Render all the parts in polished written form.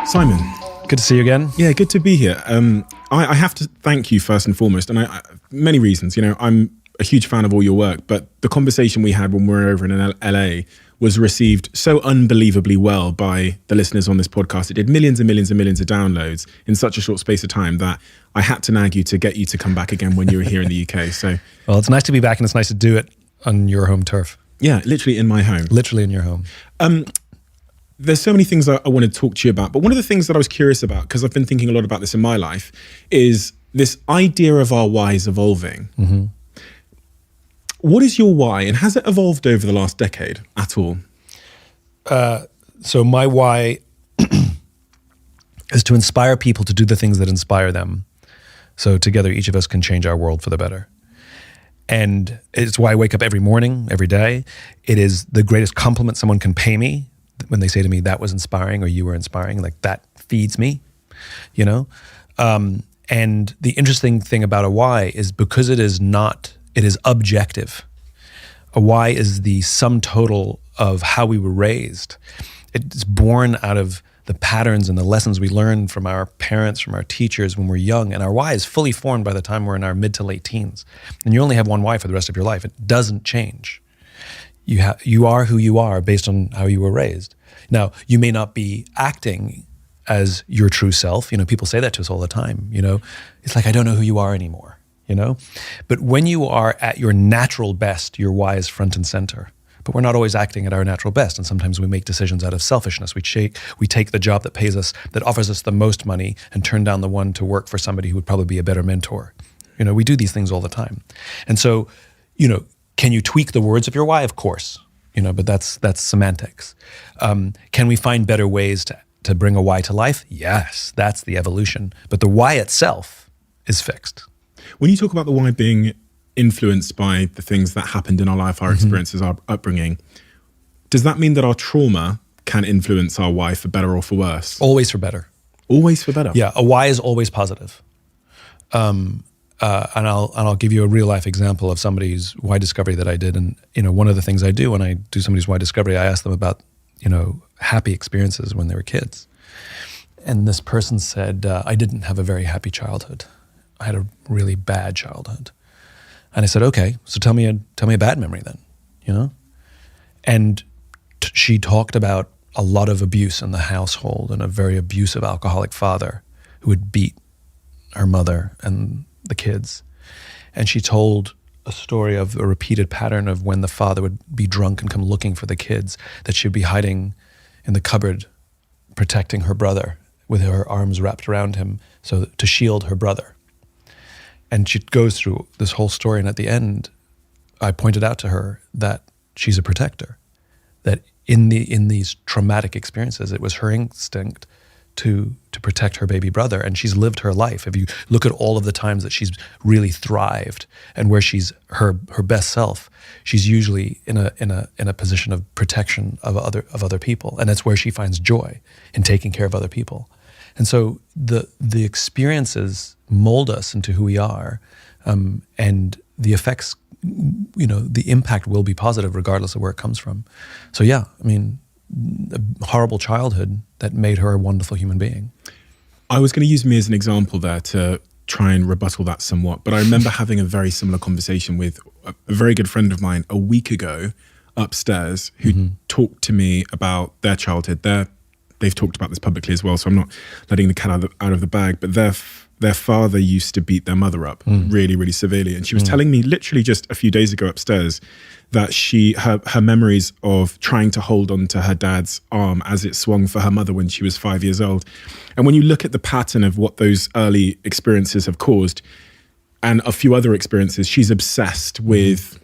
Simon. Good to see you again. Yeah, good to be here. I have to thank you first and foremost, and many reasons. You know, I'm a huge fan of all your work, but the conversation we had when we were over in LA was received so unbelievably well by the listeners on this podcast. It did millions and millions and millions of downloads in such a short space of time that I had to nag you to get you to come back again when you were here in the UK. So, well, it's nice to be back, and it's nice to do it on your home turf. Yeah, literally in my home. Literally in your home. There's so many things I want to talk to you about, but one of the things that I was curious about, because I've been thinking a lot about this in my life, is this idea of our whys evolving. Mm-hmm. What is your why, and has it evolved over the last decade at all? So my why is to inspire people to do the things that inspire them. So together, each of us can change our world for the better. And it's why I wake up every morning, every day. It is the greatest compliment someone can pay me when they say to me, that was inspiring, or you were inspiring. Like, that feeds me, you know? And the interesting thing about a why is because it is objective. A why is the sum total of how we were raised. It's born out of the patterns and the lessons we learned from our parents, from our teachers when we're young. And our why is fully formed by the time we're in our mid to late teens. And you only have one why for the rest of your life. It doesn't change. You are who you are based on how you were raised. Now, you may not be acting as your true self. You know, people say that to us all the time. You know, it's like, I don't know who you are anymore, you know? But when you are at your natural best, your why is front and center. But we're not always acting at our natural best. And sometimes we make decisions out of selfishness. We take the job that pays us, that offers us the most money, and turn down the one to work for somebody who would probably be a better mentor. You know, we do these things all the time. And so, you know, can you tweak the words of your why? Of course, you know, but that's semantics. Can we find better ways to bring a why to life? Yes, that's the evolution. But the why itself is fixed. When you talk about the why being influenced by the things that happened in our life, our experiences, our upbringing, does that mean that our trauma can influence our why for better or for worse? Always for better. Always for better? Yeah, a why is always positive. And I'll give you a real life example of somebody's why discovery that I did. And, you know, one of the things I do when I do somebody's why discovery, I ask them about, you know, happy experiences when they were kids. And this person said, I didn't have a very happy childhood. I had a really bad childhood. And I said, okay, so tell me a bad memory then, you know? And she talked about a lot of abuse in the household and a very abusive alcoholic father who would beat her mother and the kids. And she told a story of a repeated pattern of when the father would be drunk and come looking for the kids, that she'd be hiding in the cupboard, protecting her brother with her arms wrapped around him to shield her brother. And she goes through this whole story, and at the end, I pointed out to her that she's a protector, that in these traumatic experiences, it was her instinct to protect her baby brother, and she's lived her life. If you look at all of the times that she's really thrived and where she's her best self, she's usually in a position of protection of other people, and that's where she finds joy, in taking care of other people. And so the experiences mold us into who we are, and the effects, you know, the impact will be positive regardless of where it comes from. So yeah, I mean, a horrible childhood that made her a wonderful human being. I was going to use me as an example there to try and rebuttal that somewhat, but I remember having a very similar conversation with a very good friend of mine a week ago upstairs who talked to me about their childhood. They've talked about this publicly as well, so I'm not letting the cat out of the bag, but their father used to beat their mother up really, really severely. And she was telling me literally just a few days ago upstairs that her memories of trying to hold on to her dad's arm as it swung for her mother when she was 5 years old. And when you look at the pattern of what those early experiences have caused and a few other experiences, she's obsessed with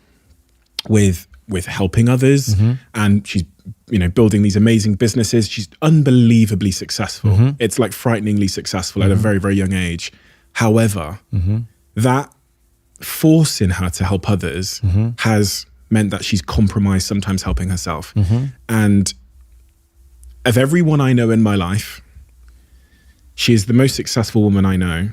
helping others, and she's, you know, building these amazing businesses. She's unbelievably successful. It's like frighteningly successful at a very, very young age. However, that force in her to help others has meant that she's compromised sometimes helping herself. And of everyone I know in my life, she is the most successful woman I know,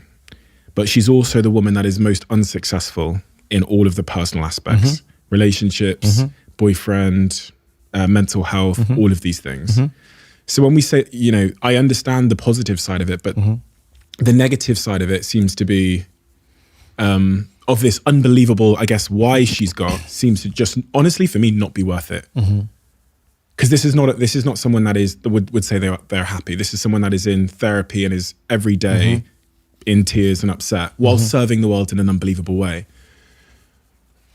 but she's also the woman that is most unsuccessful in all of the personal aspects. Relationships, boyfriend, mental health, all of these things. So when we say, I understand the positive side of it, but the negative side of it seems to be of this unbelievable, I guess, why she's got seems to just honestly for me not be worth it. Because this is not someone that would say they're happy. This is someone that is in therapy and is every day in tears and upset while serving the world in an unbelievable way.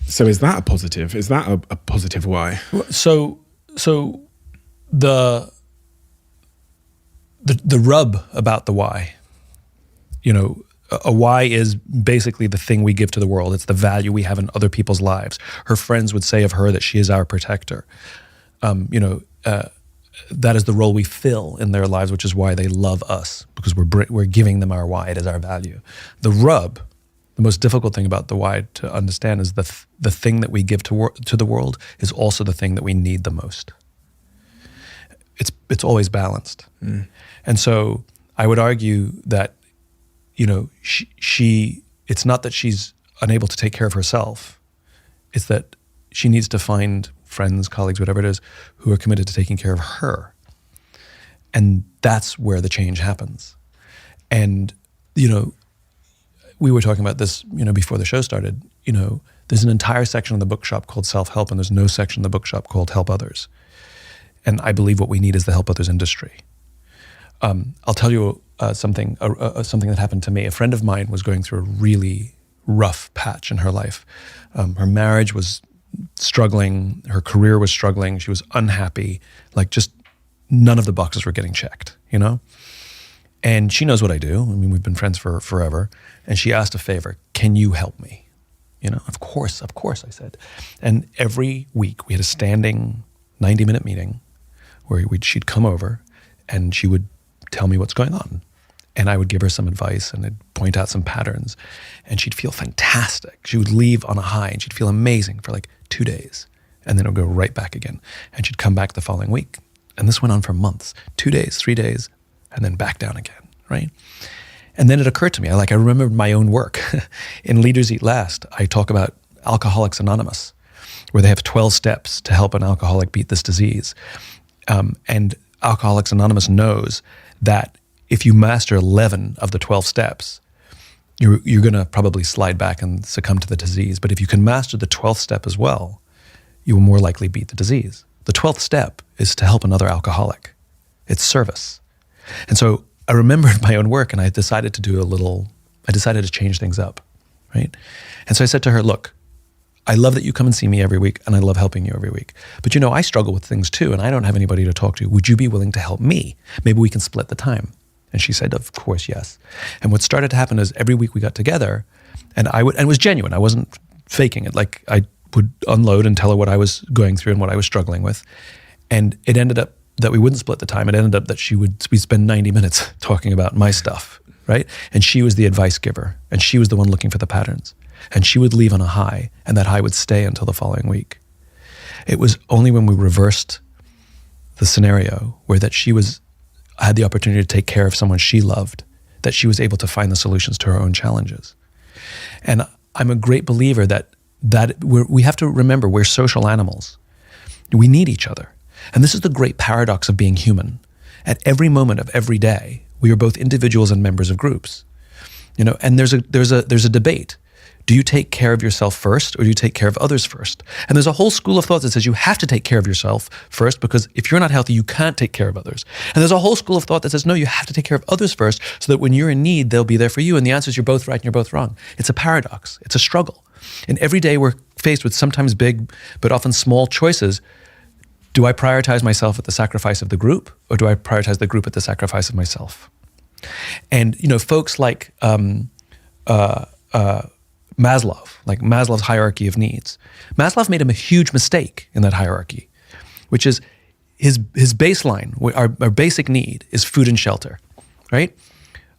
So is that a positive? Is that a positive why? So the rub about the why, a why is basically the thing we give to the world. It's the value we have in other people's lives. Her friends would say of her that she is our protector. That is the role we fill in their lives, which is why they love us, because we're giving them our why. It is our value. The rub, the most difficult thing about the why to understand is the thing that we give to the world is also the thing that we need the most. It's always balanced. And so I would argue that, she it's not that she's unable to take care of herself. It's that she needs to find friends, colleagues, whatever it is, who are committed to taking care of her. And that's where the change happens. And, we were talking about this, before the show started, there's an entire section in the bookshop called Self-Help, and there's no section in the bookshop called Help Others. And I believe what we need is the Help Others industry. I'll tell you something that happened to me. A friend of mine was going through a really rough patch in her life. Her marriage was struggling, her career was struggling, she was unhappy, like just none of the boxes were getting checked, And she knows what I do. I mean, we've been friends for forever. And she asked a favor, can you help me? Of course, I said. And every week we had a standing 90-minute meeting where she'd come over and she would tell me what's going on. And I would give her some advice and I'd point out some patterns. And she'd feel fantastic. She would leave on a high and she'd feel amazing for like 2 days. And then it would go right back again. And she'd come back the following week. And this went on for months, 2 days, 3 days, and then back down again, right? And then it occurred to me, I remembered my own work. In Leaders Eat Last, I talk about Alcoholics Anonymous, where they have 12 steps to help an alcoholic beat this disease. And Alcoholics Anonymous knows that if you master 11 of the 12 steps, you're going to probably slide back and succumb to the disease. But if you can master the 12th step as well, you will more likely beat the disease. The 12th step is to help another alcoholic. It's service. And so I remembered my own work and I decided to change things up, right? And so I said to her, look, I love that you come and see me every week and I love helping you every week. But I struggle with things too and I don't have anybody to talk to. Would you be willing to help me? Maybe we can split the time. And she said, of course, yes. And what started to happen is every week we got together and it was genuine. I wasn't faking it. Like I would unload and tell her what I was going through and what I was struggling with. And it ended up that we wouldn't split the time. It ended up that we'd spend 90 minutes talking about my stuff, right? And she was the advice giver and she was the one looking for the patterns. And she would leave on a high and that high would stay until the following week. It was only when we reversed the scenario where that she had the opportunity to take care of someone she loved, that she was able to find the solutions to her own challenges. And I'm a great believer that we have to remember we're social animals. We need each other. And this is the great paradox of being human. At every moment of every day, we are both individuals and members of groups. And there's a debate. Do you take care of yourself first or do you take care of others first? And there's a whole school of thought that says you have to take care of yourself first because if you're not healthy, you can't take care of others. And there's a whole school of thought that says, no, you have to take care of others first so that when you're in need, they'll be there for you. And the answer is you're both right and you're both wrong. It's a paradox. It's a struggle. And every day we're faced with sometimes big, but often small choices. Do I prioritize myself at the sacrifice of the group or do I prioritize the group at the sacrifice of myself? And, folks like, Maslow, like Maslow's hierarchy of needs. Maslow made a huge mistake in that hierarchy, which is his baseline, our basic need is food and shelter, right?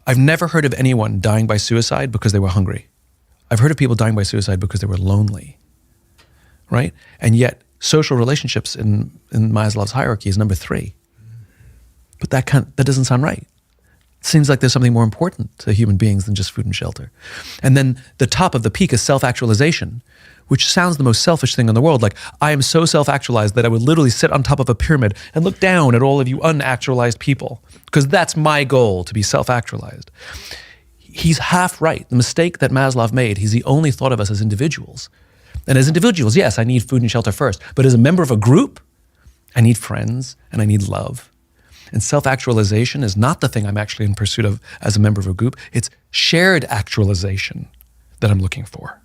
I've never heard of anyone dying by suicide because they were hungry. I've heard of people dying by suicide because they were lonely, right? And yet social relationships in Maslow's hierarchy is number 3. But that doesn't sound right. seems like there's something more important to human beings than just food and shelter. And then the top of the peak is self-actualization, which sounds the most selfish thing in the world. Like, I am so self-actualized that I would literally sit on top of a pyramid and look down at all of you unactualized people, because that's my goal, to be self-actualized. He's half right. The mistake that Maslow made, he only thought of us as individuals. And as individuals, yes, I need food and shelter first. But as a member of a group, I need friends and I need love. And self-actualization is not the thing I'm actually in pursuit of as a member of a group. It's shared actualization that I'm looking for.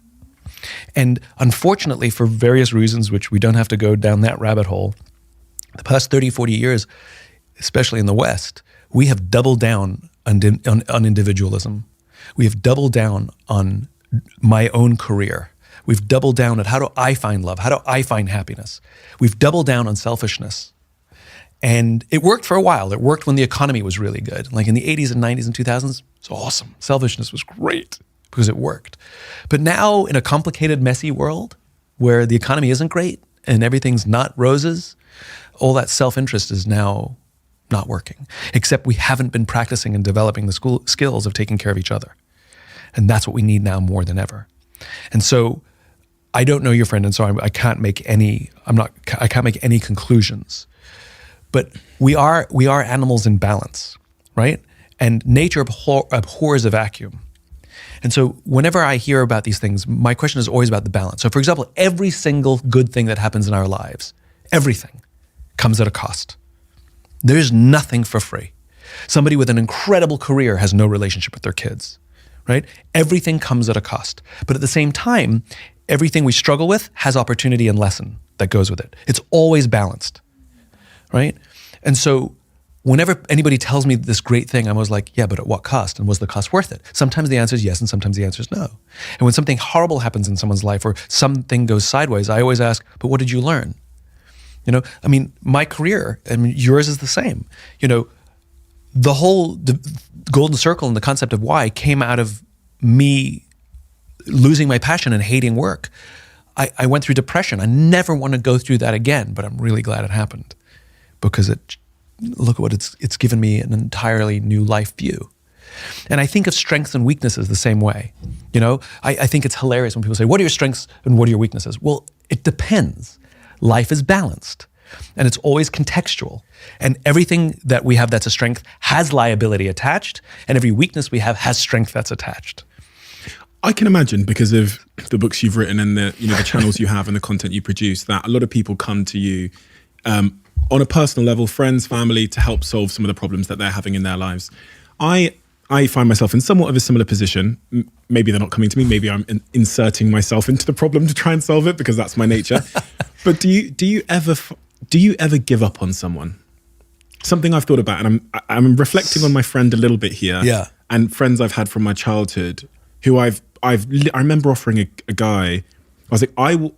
And unfortunately, for various reasons, which we don't have to go down that rabbit hole, the past 30, 40 years, especially in the West, we have doubled down on individualism. We have doubled down on my own career. We've doubled down at how do I find love? How do I find happiness? We've doubled down on selfishness. And it worked for a while. It worked when the economy was really good. Like in the 80s and 90s and 2000s, it's awesome. Selfishness was great because it worked. But now in a complicated, messy world where the economy isn't great and everything's not roses, all that self-interest is now not working, except we haven't been practicing and developing the skills of taking care of each other. And that's what we need now more than ever. And so I don't know your friend, and so I can't make any conclusions. But we are animals in balance, right? And nature abhors a vacuum. And so whenever I hear about these things, my question is always about the balance. So for example, every single good thing that happens in our lives, everything comes at a cost. There's nothing for free. Somebody with an incredible career has no relationship with their kids, right? Everything comes at a cost. But at the same time, everything we struggle with has opportunity and lesson that goes with it. It's always balanced, right? And so whenever anybody tells me this great thing, I'm always like, yeah, but at what cost? And was the cost worth it? Sometimes the answer is yes, and sometimes the answer is no. And when something horrible happens in someone's life or something goes sideways, I always ask, but what did you learn? You know, I mean, my career, I mean, yours is the same. You know, the whole golden circle and the concept of why came out of me losing my passion and hating work. I went through depression. I never want to go through that again, but I'm really glad it happened because look at what it's given me an entirely new life view. And I think of strengths and weaknesses the same way. You know, I think it's hilarious when people say, what are your strengths and what are your weaknesses? Well, it depends. Life is balanced and it's always contextual. And everything that we have that's a strength has liability attached, and every weakness we have has strength that's attached. I can imagine, because of the books you've written and the channels you have and the content you produce, that a lot of people come to you on a personal level, friends, family, to help solve some of the problems that they're having in their lives. I find myself in somewhat of a similar position. Maybe they're not coming to me. Maybe I'm inserting myself into the problem to try and solve it because that's my nature. But do you ever give up on someone? Something I've thought about, and I'm reflecting on my friend a little bit here. Yeah. And friends I've had from my childhood, who I remember offering a guy. I was like,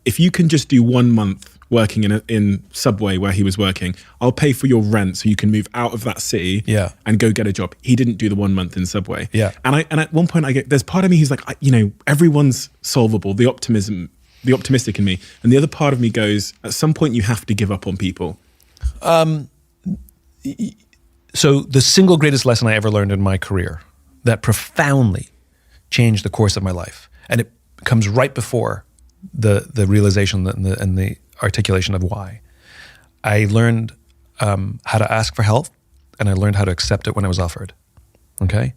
if you can just do 1 month working in Subway where he was working, I'll pay for your rent so you can move out of that city and go get a job. He didn't do the 1 month in Subway. Yeah. And at one point there's part of me who's like, everyone's solvable, the optimistic in me. And the other part of me goes, at some point you have to give up on people. So the single greatest lesson I ever learned in my career that profoundly changed the course of my life, and it comes right before the realization and the articulation of why. I learned how to ask for help, and I learned how to accept it when I was offered. Okay,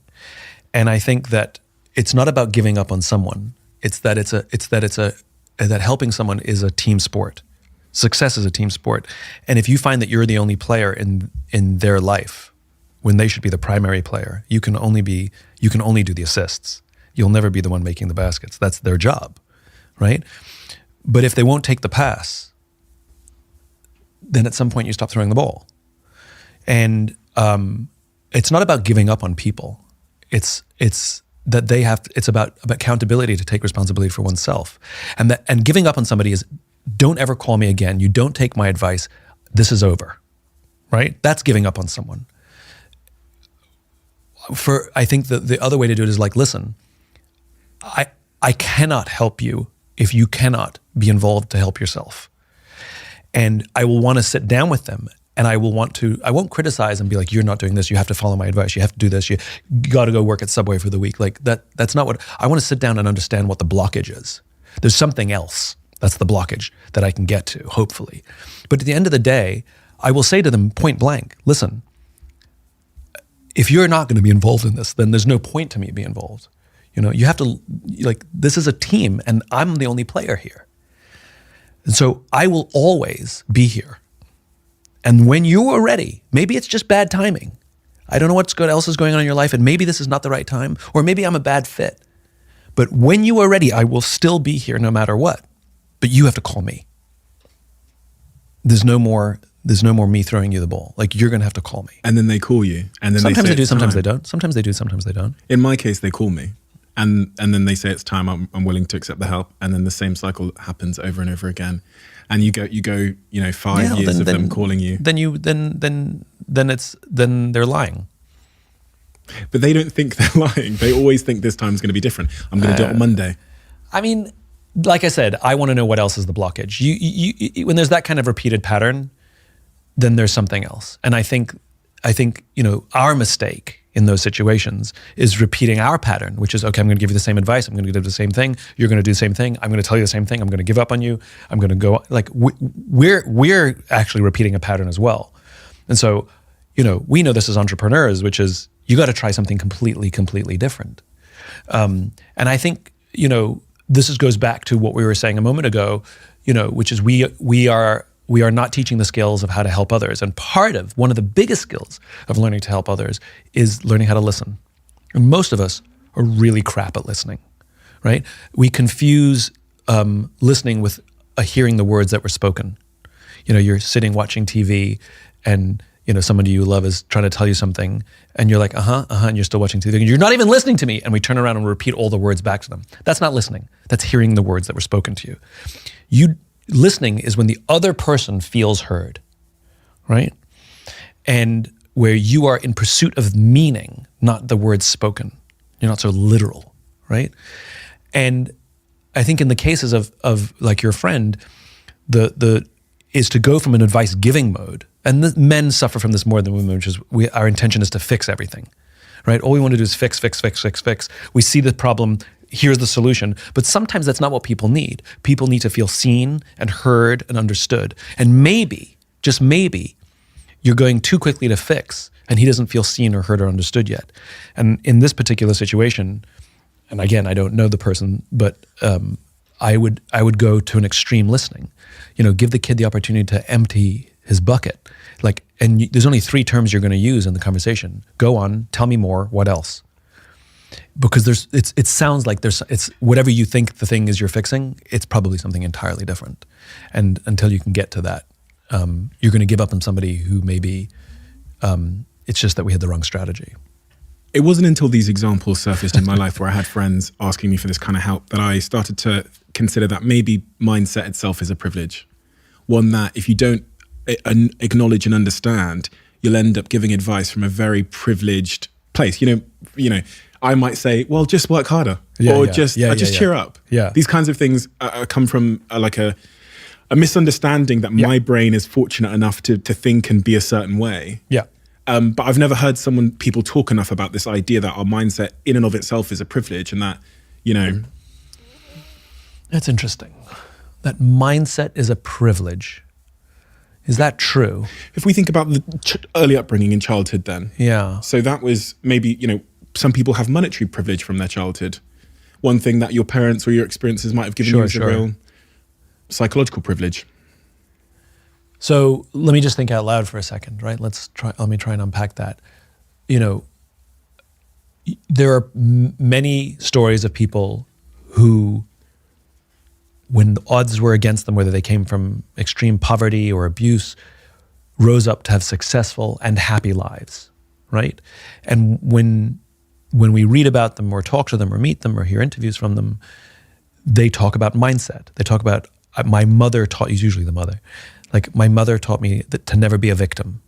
and I think that it's not about giving up on someone. It's that that helping someone is a team sport. Success is a team sport, and if you find that you're the only player in their life when they should be the primary player, you can only do the assists. You'll never be the one making the baskets. That's their job, right? But if they won't take the pass, then at some point you stop throwing the ball. And it's not about giving up on people. It's about accountability to take responsibility for oneself. And giving up on somebody is, don't ever call me again. You don't take my advice. This is over, right? That's giving up on someone. I think the other way to do it is like, listen, I cannot help you if you cannot be involved to help yourself. And I will want to sit down with them And I won't criticize and be like, you're not doing this, you have to follow my advice, you have to do this, you got to go work at Subway for the week. Like that's not what, I want to sit down and understand what the blockage is. There's something else that's the blockage that I can get to, hopefully. But at the end of the day, I will say to them point blank, listen, if you're not going to be involved in this, then there's no point to me being involved. You have to, like, this is a team and I'm the only player here. And so I will always be here. And when you are ready, maybe it's just bad timing. I don't know what else is going on in your life, and maybe this is not the right time, or maybe I'm a bad fit. But when you are ready, I will still be here no matter what. But you have to call me. There's no more me throwing you the ball. Like, you're going to have to call me. And then they call you. And then sometimes they they do, it's sometimes time. they don't. Sometimes they do, sometimes they don't. In my case, they call me. And then they say it's time, I'm willing to accept the help. And then the same cycle happens over and over again. And you go, 5 years of them calling you. Then they're lying. But they don't think they're lying. They always think this time's going to be different. I'm going to do it on Monday. I mean, like I said, I want to know what else is the blockage. You when there's that kind of repeated pattern, then there's something else. And I think our mistake in those situations is repeating our pattern, which is, okay, I'm going to give you the same advice. I'm going to do the same thing. You're going to do the same thing. I'm going to tell you the same thing. I'm going to give up on you. I'm going to go, like, we're actually repeating a pattern as well. And so, we know this as entrepreneurs, which is you got to try something completely different. And I think, this goes back to what we were saying a moment ago, which is we are not teaching the skills of how to help others. And one of the biggest skills of learning to help others is learning how to listen. And most of us are really crap at listening, right? We confuse listening with hearing the words that were spoken. You're sitting watching TV and somebody you love is trying to tell you something and you're like, and you're still watching TV. And you're not even listening to me. And we turn around and repeat all the words back to them. That's not listening. That's hearing the words that were spoken to you. Listening is when the other person feels heard, right? And where you are in pursuit of meaning, not the words spoken. You're not so literal, right? And I think in the cases of like your friend, the is to go from an advice giving mode, and the men suffer from this more than women, which is our intention is to fix everything, right? All we want to do is fix. We see the problem. Here's the solution. But sometimes that's not what people need. People need to feel seen and heard and understood. And maybe, just maybe, you're going too quickly to fix and he doesn't feel seen or heard or understood yet. And in this particular situation, and again, I don't know the person, but I would go to an extreme listening. Give the kid the opportunity to empty his bucket. And there's only 3 terms you're going to use in the conversation. Go on, tell me more, what else? Because it sounds like it's whatever you think the thing is you're fixing, it's probably something entirely different. And until you can get to that, you're going to give up on somebody who maybe it's just that we had the wrong strategy. It wasn't until these examples surfaced in my life where I had friends asking me for this kind of help that I started to consider that maybe mindset itself is a privilege. One that if you don't acknowledge and understand, you'll end up giving advice from a very privileged place. I might say, well, just work harder, cheer up. Yeah. These kinds of things come from a misunderstanding that my brain is fortunate enough to think and be a certain way. Yeah. But I've never heard people talk enough about this idea that our mindset in and of itself is a privilege, and that, That's interesting. That mindset is a privilege. Is that true? If we think about the early upbringing in childhood then. Yeah. So that was maybe, some people have monetary privilege from their childhood. One thing that your parents or your experiences might have given you is a real psychological privilege. So let me just think out loud for a second, right? Let me try and unpack that. There are many stories of people who, when the odds were against them, whether they came from extreme poverty or abuse, rose up to have successful and happy lives, right? And when we read about them or talk to them or meet them or hear interviews from them, they talk about mindset. They talk about, my mother taught, usually the mother, like my mother taught me to never be a victim.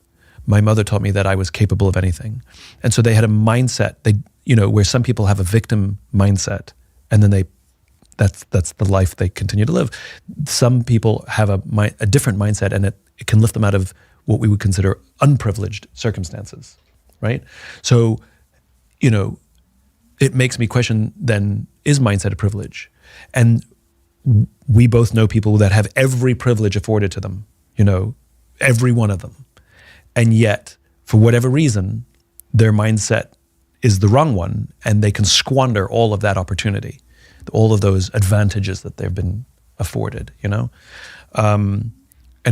My mother taught me that I was capable of anything. And so they had a mindset, where some people have a victim mindset and then that's the life they continue to live. Some people have a different mindset, and it can lift them out of what we would consider unprivileged circumstances, right? So, it makes me question then, is mindset a privilege? And we both know people that have every privilege afforded to them, every one of them. And yet, for whatever reason, their mindset is the wrong one, and they can squander all of that opportunity, all of those advantages that they've been afforded, and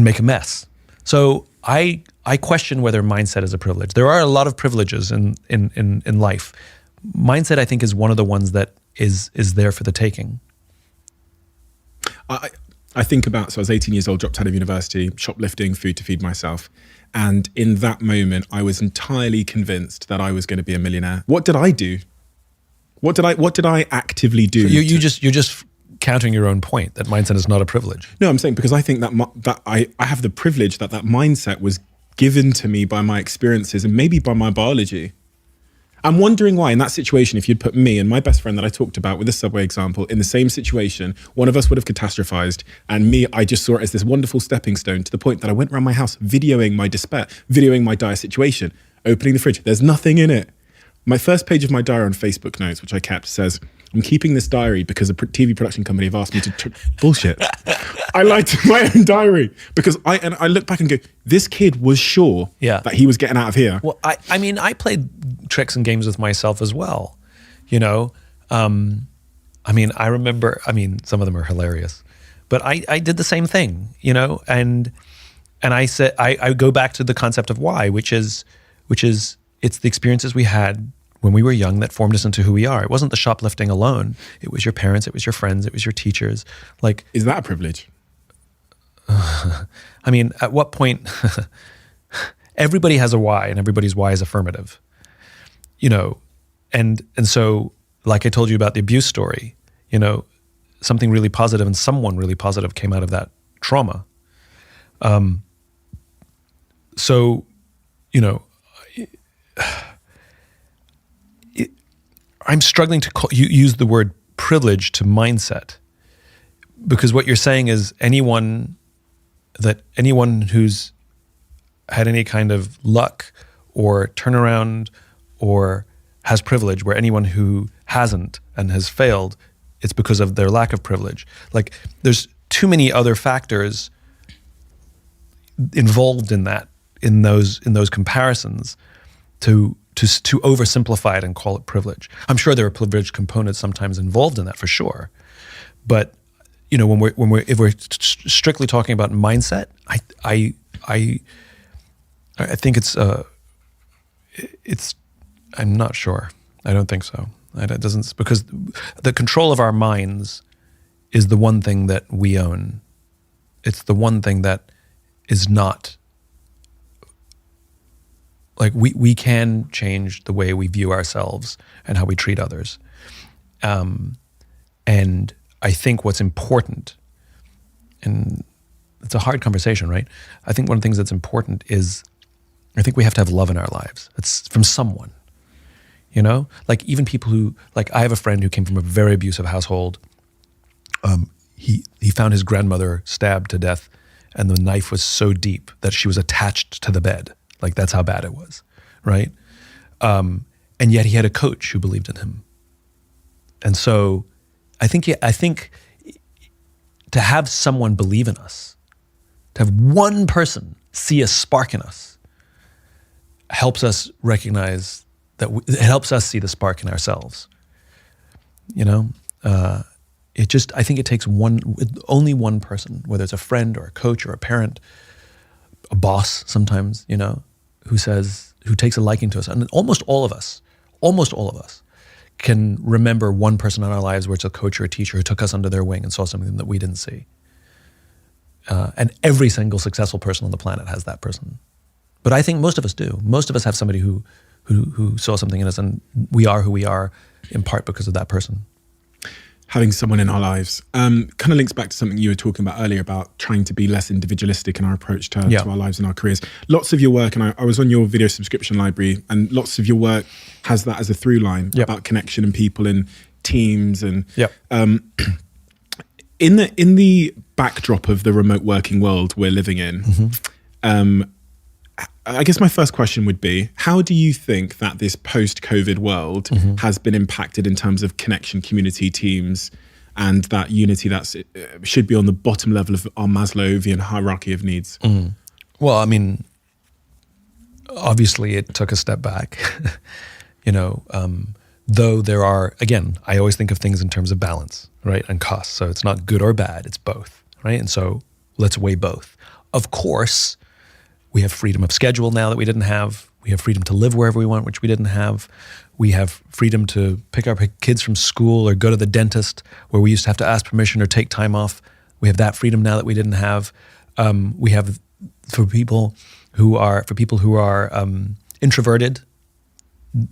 make a mess. So I question whether mindset is a privilege. There are a lot of privileges in life. Mindset, I think, is one of the ones that is there for the taking. I think about, so I was 18 years old, dropped out of university, shoplifting food to feed myself. And in that moment, I was entirely convinced that I was going to be a millionaire. What did I do? What did I actively do? So you're just countering your own point that mindset is not a privilege. No, I'm saying because I think that I have the privilege that mindset was given to me by my experiences and maybe by my biology. I'm wondering why in that situation, if you'd put me and my best friend that I talked about with the Subway example in the same situation, one of us would have catastrophized, and me, I just saw it as this wonderful stepping stone to the point that I went around my house videoing my despair, videoing my dire situation, opening the fridge. There's nothing in it. My first page of my diary on Facebook notes, which I kept, says, I'm keeping this diary because a TV production company have asked me to bullshit. I lied to my own diary because I look back and go, this kid was sure that he was getting out of here. Well, I mean, I played tricks and games with myself as well, I mean, I remember, some of them are hilarious, but I did the same thing, and I said, I go back to the concept of why, which is it's the experiences we had when we were young that formed us into who we are. It wasn't the shoplifting alone. It was your parents, it was your friends, it was your teachers. Is that a privilege? I mean, at what point, everybody has a why and everybody's why is affirmative, and so like I told you about the abuse story, something really positive and someone really positive came out of that trauma. So, I'm struggling to use the word privilege to mindset, because what you're saying is anyone who's had any kind of luck or turnaround or has privilege, where anyone who hasn't and has failed, it's because of their lack of privilege. There's too many other factors involved in that, in those comparisons to oversimplify it and call it privilege. I'm sure there are privilege components sometimes involved in that for sure, but if we're strictly talking about mindset, I think it's I'm not sure. I don't think so. It doesn't, because the control of our minds is the one thing that we own. It's the one thing that is not. We can change the way we view ourselves and how we treat others. And I think what's important, and it's a hard conversation, right? I think one of the things that's important is, I think we have to have love in our lives. It's from someone, even people who, I have a friend who came from a very abusive household. He found his grandmother stabbed to death, and the knife was so deep that she was attached to the bed. That's how bad it was, right? And yet he had a coach who believed in him. And so I think to have someone believe in us, to have one person see a spark in us, helps us recognize that it helps us see the spark in ourselves. I think it takes only one person, whether it's a friend or a coach or a parent, a boss sometimes, who takes a liking to us. And almost all of us can remember one person in our lives where it's a coach or a teacher who took us under their wing and saw something that we didn't see. And every single successful person on the planet has that person. But I think most of us do. Most of us have somebody who saw something in us, and we are who we are in part because of that person. Having someone in our lives kind of links back to something you were talking about earlier about trying to be less individualistic in our approach to our lives and our careers. Lots of your work, and I was on your video subscription library, and lots of your work has that as a through line about connection and people and teams. And in the backdrop of the remote working world we're living in, I guess my first question would be, how do you think that this post-COVID world has been impacted in terms of connection, community, teams, and that unity that should be on the bottom level of our Maslowian hierarchy of needs? Well, I mean, obviously it took a step back, though there are, again, I always think of things in terms of balance, right? And cost. So it's not good or bad, it's both, right? And so let's weigh both. Of course, we have freedom of schedule now that we didn't have. We have freedom to live wherever we want, which we didn't have. We have freedom to pick our kids from school or go to the dentist where we used to have to ask permission or take time off. We have that freedom now that we didn't have. We have for people who are introverted,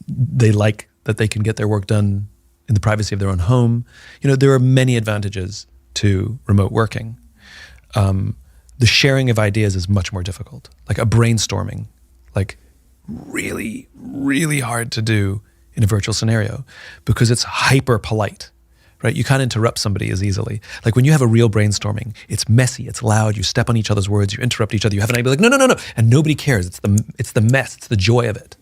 they like that they can get their work done in the privacy of their own home. There are many advantages to remote working. The sharing of ideas is much more difficult. Like a brainstorming, like really, really hard to do in a virtual scenario because it's hyper polite, right? You can't interrupt somebody as easily. Like when you have a real brainstorming, it's messy, it's loud, you step on each other's words, you interrupt each other, you have an idea, like, no, and nobody cares. It's the mess, it's the joy of it,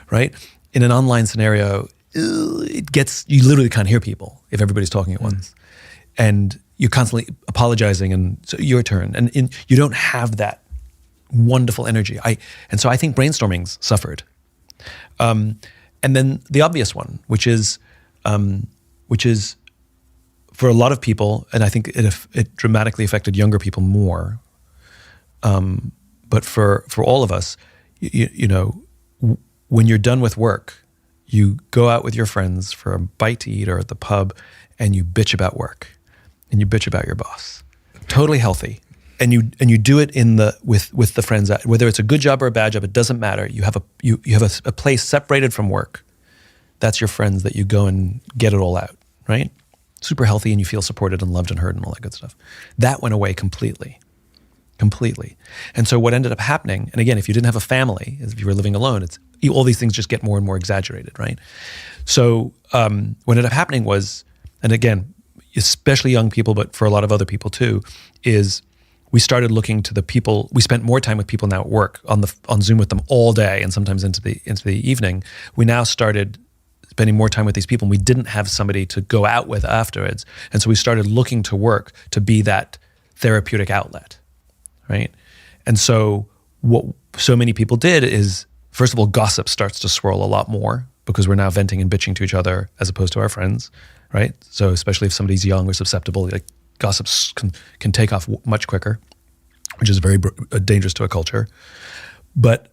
right? In an online scenario, you literally can't hear people if everybody's talking at once. And you're constantly apologizing and so your turn. And you don't have that wonderful energy. And so I think brainstorming's suffered. And then the obvious one, which is for a lot of people, and I think it dramatically affected younger people more. But for all of us, when you're done with work, you go out with your friends for a bite to eat or at the pub, and you bitch about work, and you bitch about your boss. Totally healthy, and you do it with the friends. Whether it's a good job or a bad job, it doesn't matter. You have a place separated from work. That's your friends that you go and get it all out, right? Super healthy, and you feel supported and loved and heard and all that good stuff. That went away completely. And so what ended up happening, and again, if you didn't have a family, if you were living alone, all these things just get more and more exaggerated, right? So what ended up happening was, and again, especially young people, but for a lot of other people too, is we started looking to the people. We spent more time with people now at work on Zoom with them all day and sometimes into the evening. We now started spending more time with these people, and we didn't have somebody to go out with afterwards. And so we started looking to work to be that therapeutic outlet, right? And so what so many people did is, first of all, gossip starts to swirl a lot more because we're now venting and bitching to each other as opposed to our friends, right? So especially if somebody's young or susceptible, like gossips can take off much quicker, which is very dangerous to a culture. But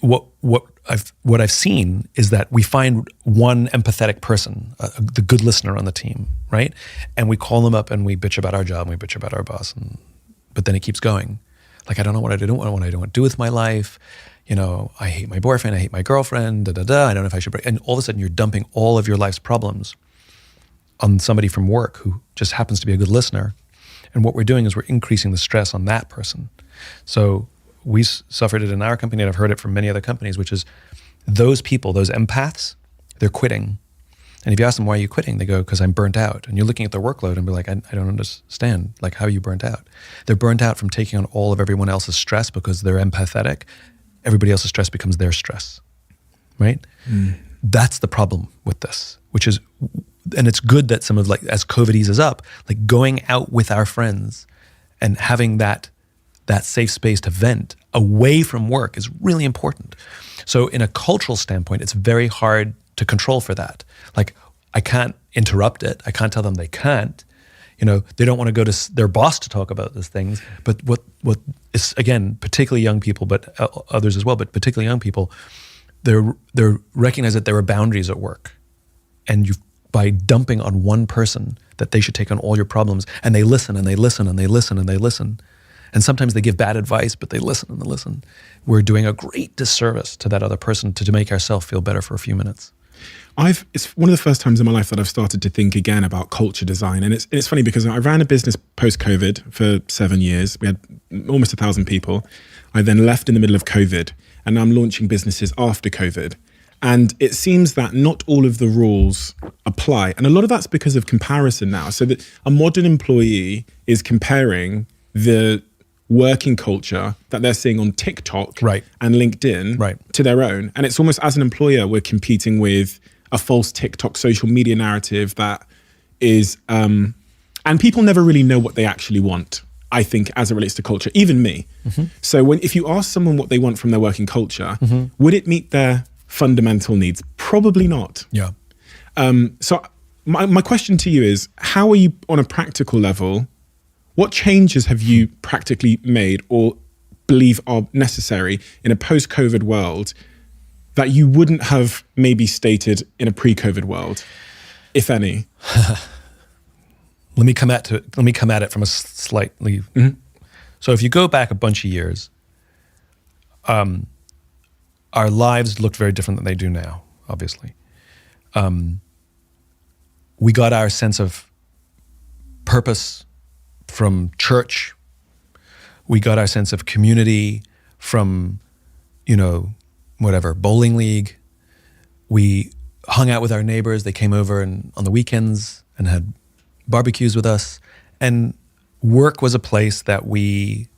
what I've seen is that we find one empathetic person, the good listener on the team, right? And we call them up and we bitch about our job and we bitch about our boss, but then it keeps going. Like, I don't know what I don't want to do with my life. I hate my boyfriend, I hate my girlfriend, I don't know if I should break. And all of a sudden you're dumping all of your life's problems on somebody from work who just happens to be a good listener. And what we're doing is we're increasing the stress on that person. So we suffered it in our company, and I've heard it from many other companies, which is those people, those empaths, they're quitting. And if you ask them, why are you quitting? They go, because I'm burnt out. And you're looking at their workload and be like, I don't understand. Like, how are you burnt out? They're burnt out from taking on all of everyone else's stress because they're empathetic. Everybody else's stress becomes their stress, right? That's the problem with this, which is, and it's good that some of, like, as COVID eases up, like going out with our friends and having that safe space to vent away from work is really important. So in a cultural standpoint, it's very hard to control for that. Like, I can't interrupt it. I can't tell them they can't. They don't want to go to their boss to talk about those things. But what is, again, particularly young people, but others as well, but particularly young people, they're recognize that there are boundaries at work. And by dumping on one person that they should take on all your problems, and they listen and they listen and they listen and they listen. And sometimes they give bad advice, but they listen and they listen. We're doing a great disservice to that other person to make ourselves feel better for a few minutes. It's one of the first times in my life that I've started to think again about culture design. And it's funny because I ran a business post-COVID for 7 years. We had almost 1,000 people. I then left in the middle of COVID, and now I'm launching businesses after COVID. And it seems that not all of the rules apply. And a lot of that's because of comparison now. So that a modern employee is comparing the working culture that they're seeing on TikTok Right. and LinkedIn Right. to their own. And it's almost, as an employer, we're competing with a false TikTok social media narrative that is, and people never really know what they actually want, I think, as it relates to culture, even me. So if you ask someone what they want from their working culture, would it meet their fundamental needs? Probably not. Yeah. So my question to you is, how are you on a practical level? What changes have you practically made or believe are necessary in a post-COVID world that you wouldn't have maybe stated in a pre-COVID world, if any? Let me come at it from a slightly. So if you go back a bunch of years, our lives looked very different than they do now, obviously. We got our sense of purpose from church. We got our sense of community from, whatever, bowling league. We hung out with our neighbors. They came over and on the weekends and had barbecues with us. And work was a place that we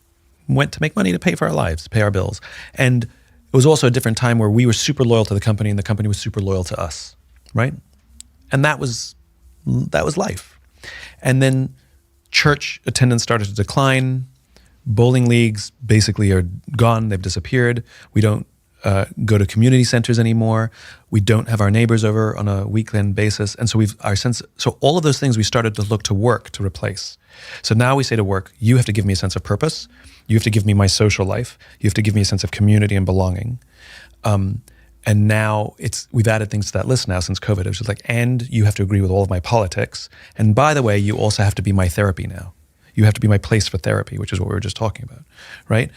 went to make money to pay for our lives, pay our bills. And it was also a different time where we were super loyal to the company and the company was super loyal to us, right? And that was life. And then church attendance started to decline. Bowling leagues basically are gone. They've disappeared. We don't go to community centers anymore. We don't have our neighbors over on a weekend basis. And so so all of those things we started to look to work to replace. So now we say to work, you have to give me a sense of purpose. You have to give me my social life. You have to give me a sense of community and belonging. And now we've added things to that list now since COVID. It was just like, and you have to agree with all of my politics. And by the way, you also have to be my therapy now. You have to be my place for therapy, which is what we were just talking about, right?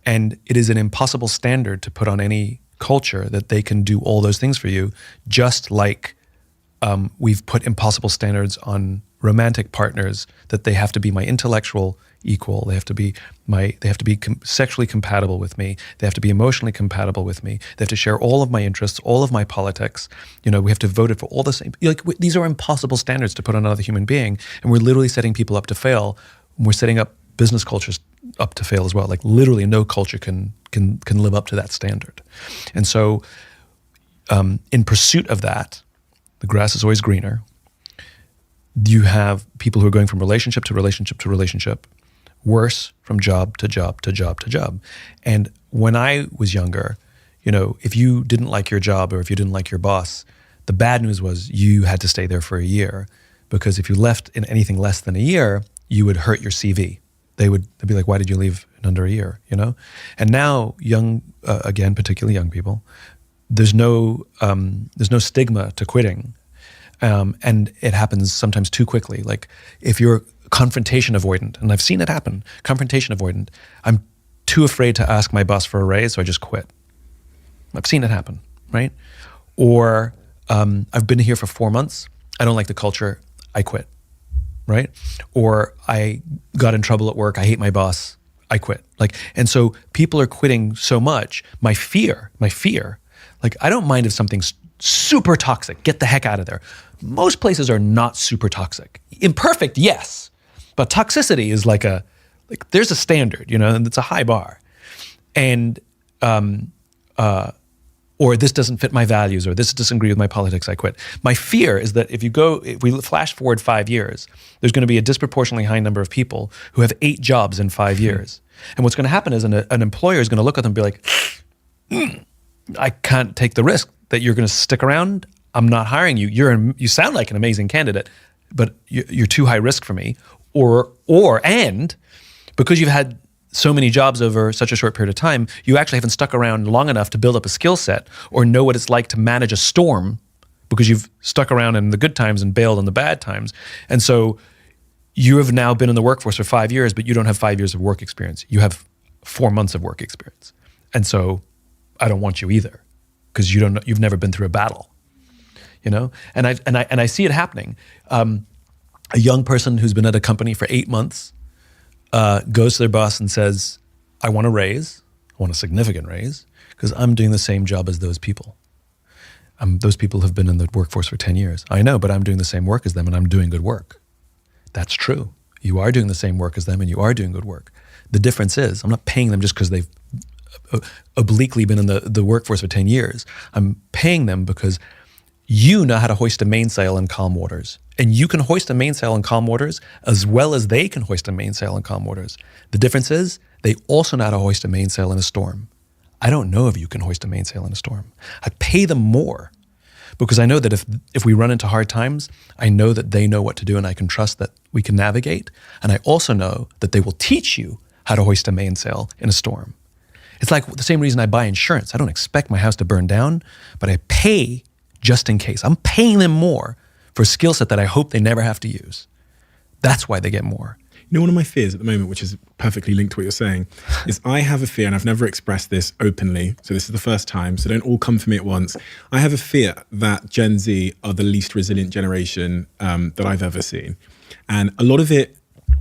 And it is an impossible standard to put on any culture that they can do all those things for you, just like we've put impossible standards on romantic partners that they have to be my intellectual equal. They have to be sexually compatible with me. They have to be emotionally compatible with me. They have to share all of my interests, all of my politics. We have to vote for all the same. These are impossible standards to put on another human being, and we're literally setting people up to fail. We're setting up business cultures up to fail as well. Like literally, no culture can live up to that standard. And so, in pursuit of that, the grass is always greener. You have people who are going from relationship to relationship to relationship, worse, from job to job to job to job. And when I was younger, if you didn't like your job or if you didn't like your boss, the bad news was you had to stay there for a year, because if you left in anything less than a year, you would hurt your CV. They'd be like, why did you leave in under a year, And now again, particularly young people, there's no stigma to quitting. And it happens sometimes too quickly. Like if you're confrontation avoidant, and I've seen it happen, confrontation avoidant, I'm too afraid to ask my boss for a raise, so I just quit. I've seen it happen, right? Or I've been here for 4 months, I don't like the culture, I quit, right? Or I got in trouble at work, I hate my boss, I quit. And so people are quitting so much. My fear, like I don't mind if something's super toxic, get the heck out of there. Most places are not super toxic. Imperfect, yes, but toxicity is like there's a standard, and it's a high bar. And or this doesn't fit my values, or this doesn't agree with my politics, I quit. My fear is that if we flash forward 5 years, there's going to be a disproportionately high number of people who have 8 jobs in 5 years. And what's going to happen is an employer is going to look at them and be like, I can't take the risk that you're going to stick around. I'm not hiring you. You sound like an amazing candidate, but you're too high risk for me. And because you've had so many jobs over such a short period of time, you actually haven't stuck around long enough to build up a skill set or know what it's like to manage a storm, because you've stuck around in the good times and bailed in the bad times. And so you have now been in the workforce for 5 years, but you don't have 5 years of work experience. You have 4 months of work experience. And so I don't want you either, because you've never been through a battle, And I see it happening. A young person who's been at a company for 8 months goes to their boss and says, I want a raise. I want a significant raise, because I'm doing the same job as those people. Those people have been in the workforce for 10 years. I know, but I'm doing the same work as them, and I'm doing good work. That's true. You are doing the same work as them and you are doing good work. The difference is I'm not paying them just because they've obliquely been in the workforce for 10 years. I'm paying them because you know how to hoist a mainsail in calm waters. And you can hoist a mainsail in calm waters as well as they can hoist a mainsail in calm waters. The difference is they also know how to hoist a mainsail in a storm. I don't know if you can hoist a mainsail in a storm. I pay them more because I know that if we run into hard times, I know that they know what to do and I can trust that we can navigate. And I also know that they will teach you how to hoist a mainsail in a storm. It's like the same reason I buy insurance. I don't expect my house to burn down, but I pay just in case. I'm paying them more for a skill set that I hope they never have to use. That's why they get more. You know, one of my fears at the moment, which is perfectly linked to what you're saying, is I have a fear, and I've never expressed this openly, so this is the first time, so don't all come for me at once. I have a fear that Gen Z are the least resilient generation that I've ever seen. And a lot of it,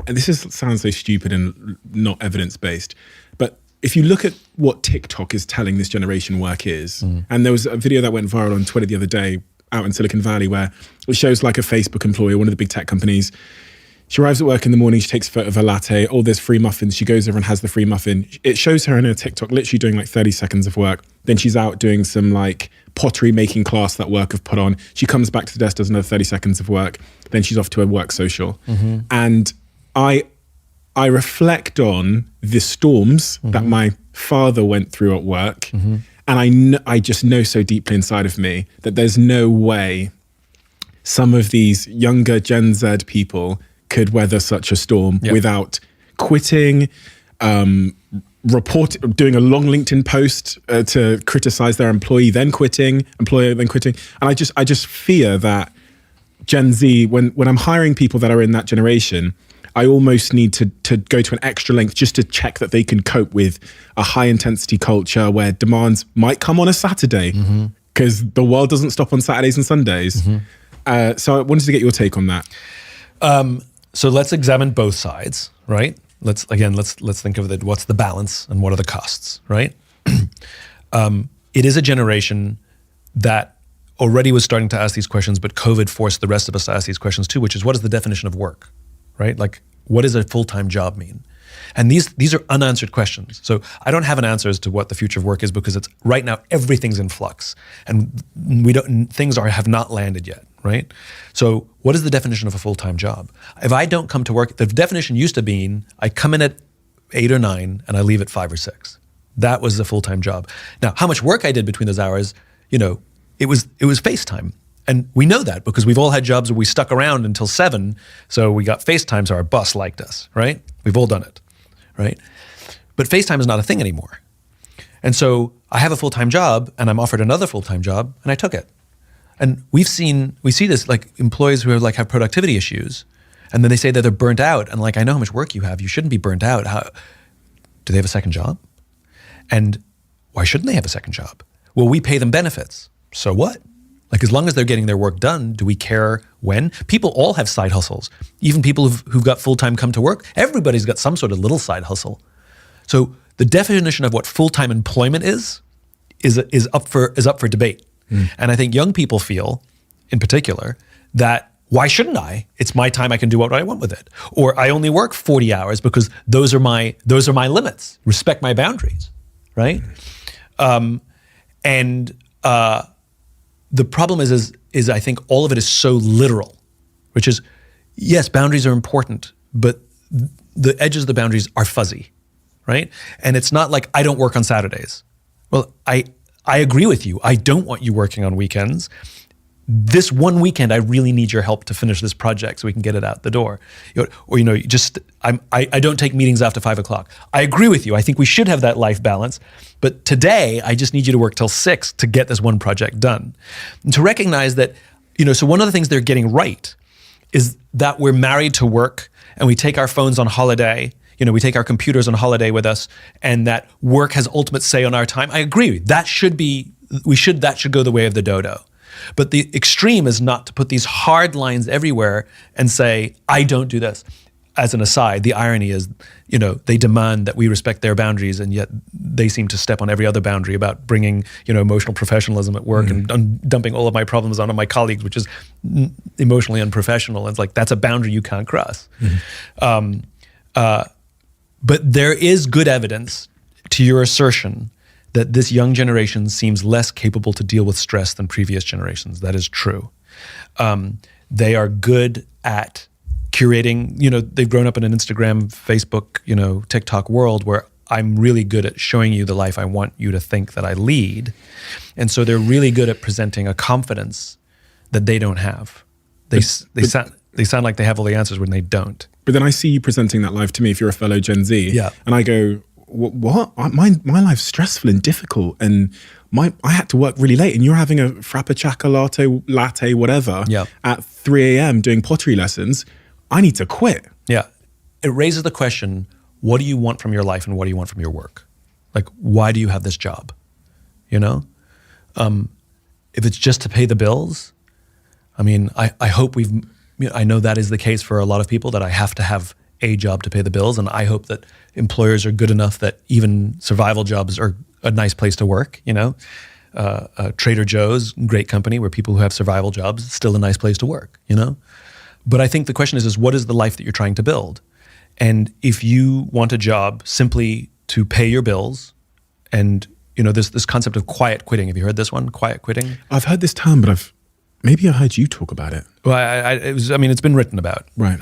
and sounds so stupid and not evidence-based, but if you look at what TikTok is telling this generation work is, and there was a video that went viral on Twitter the other day out in Silicon Valley where it shows like a Facebook employee, one of the big tech companies. She arrives at work in the morning, she takes a photo of her latte, oh, there's free muffins. She goes over and has the free muffin. It shows her in her TikTok literally doing like 30 seconds of work. Then she's out doing some like pottery making class that work have put on. She comes back to the desk, does another 30 seconds of work. Then she's off to a work social. And I reflect on the storms that my father went through at work. And I just know so deeply inside of me that there's no way some of these younger Gen Z people could weather such a storm without quitting, doing a long LinkedIn post to criticize their employer, then quitting. And I just fear that Gen Z, when I'm hiring people that are in that generation, I almost need to go to an extra length just to check that they can cope with a high intensity culture where demands might come on a Saturday because the world doesn't stop on Saturdays and Sundays. So I wanted to get your take on that. So let's examine both sides, right? Let's think of what's the balance and what are the costs, right? It is a generation that already was starting to ask these questions, but COVID forced the rest of us to ask these questions too, which is what is the definition of work, right? Like, what does a full-time job mean? And these are unanswered questions. So I don't have an answer as to what the future of work is because it's right now everything's in flux and things have not landed yet, right? So what is the definition of a full-time job? If I don't come to work, the definition used to be I come in at 8 or 9 and I leave at 5 or 6. That was the full-time job. Now, how much work I did between those hours, it was FaceTime. And we know that because we've all had jobs where we stuck around until 7, so we got FaceTime, so our boss liked us, right? We've all done it, right? But FaceTime is not a thing anymore. And so I have a full-time job and I'm offered another full-time job and I took it. And we see this like employees who are like have productivity issues and then they say that they're burnt out and like, I know how much work you have, you shouldn't be burnt out. Do they have a second job? And why shouldn't they have a second job? Well, we pay them benefits. So what? Like as long as they're getting their work done, do we care when? People all have side hustles. Even people who've got full-time come to work, everybody's got some sort of little side hustle. So the definition of what full-time employment is up for debate. And I think young people feel, in particular, that why shouldn't I? It's my time, I can do what I want with it. Or I only work 40 hours because those are my limits. Respect my boundaries, right? The problem is I think all of it is so literal, which is, yes, boundaries are important, but the edges of the boundaries are fuzzy, right? And it's not like I don't work on Saturdays. Well, I agree with you. I don't want you working on weekends. This one weekend, I really need your help to finish this project so we can get it out the door. I don't take meetings after 5 o'clock. I agree with you. I think we should have that life balance. But today, I just need you to work till 6 to get this one project done. And to recognize that, so one of the things they're getting right is that we're married to work and we take our phones on holiday. We take our computers on holiday with us and that work has ultimate say on our time. I agree. That should go the way of the dodo. But the extreme is not to put these hard lines everywhere and say, I don't do this. as an aside, the irony is, they demand that we respect their boundaries, and yet they seem to step on every other boundary about bringing, emotional professionalism at work and dumping all of my problems onto my colleagues, which is emotionally unprofessional. It's like, that's a boundary you can't cross. But there is good evidence to your assertion that this young generation seems less capable to deal with stress than previous generations. That is true. They are good at curating, they've grown up in an Instagram, Facebook, TikTok world where I'm really good at showing you the life I want you to think that I lead. And so they're really good at presenting a confidence that they don't have. They sound like they have all the answers when they don't. But then I see you presenting that life to me if you're a fellow Gen Z. Yeah. And I go, what? My life's stressful and difficult, and I had to work really late, and you're having a frappuccino latte, whatever, at 3 a.m. doing pottery lessons. I need to quit. Yeah. It raises the question, what do you want from your life and what do you want from your work? Like, why do you have this job? If it's just to pay the bills, I hope I know that is the case for a lot of people, that I have to have a job to pay the bills. And I hope that employers are good enough that even survival jobs are a nice place to work, Trader Joe's, great company where people who have survival jobs, still a nice place to work, But I think the question is what is the life that you're trying to build? And if you want a job simply to pay your bills, and this concept of quiet quitting, have you heard this one? Quiet quitting? I've heard this term, but maybe I heard you talk about it. Well, it's been written about. Right.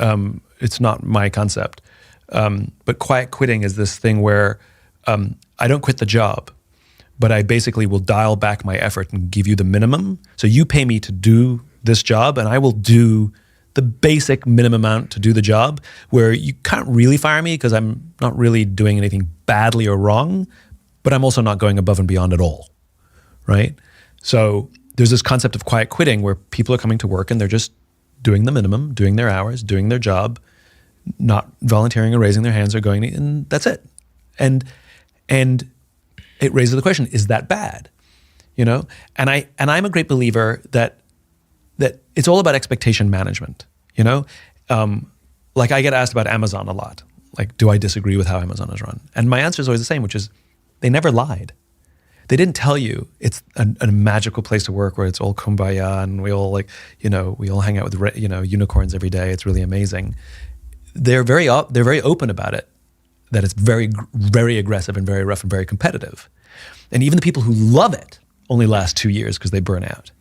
It's not my concept. But quiet quitting is this thing where I don't quit the job, but I basically will dial back my effort and give you the minimum. So you pay me to do this job, and I will do the basic minimum amount to do the job, where you can't really fire me because I'm not really doing anything badly or wrong, but I'm also not going above and beyond at all, right? So there's this concept of quiet quitting where people are coming to work and they're just doing the minimum, doing their hours, doing their job, not volunteering or raising their hands or going, and that's it. And it raises the question, is that bad? And I'm a great believer that it's all about expectation management, Like I get asked about Amazon a lot. Like, do I disagree with how Amazon is run? And my answer is always the same, which is they never lied. They didn't tell you it's a magical place to work where it's all kumbaya and we all we all hang out with unicorns every day. It's really amazing. They're very open about it, that it's very, very aggressive and very rough and very competitive. And even the people who love it only last 2 years because they burn out.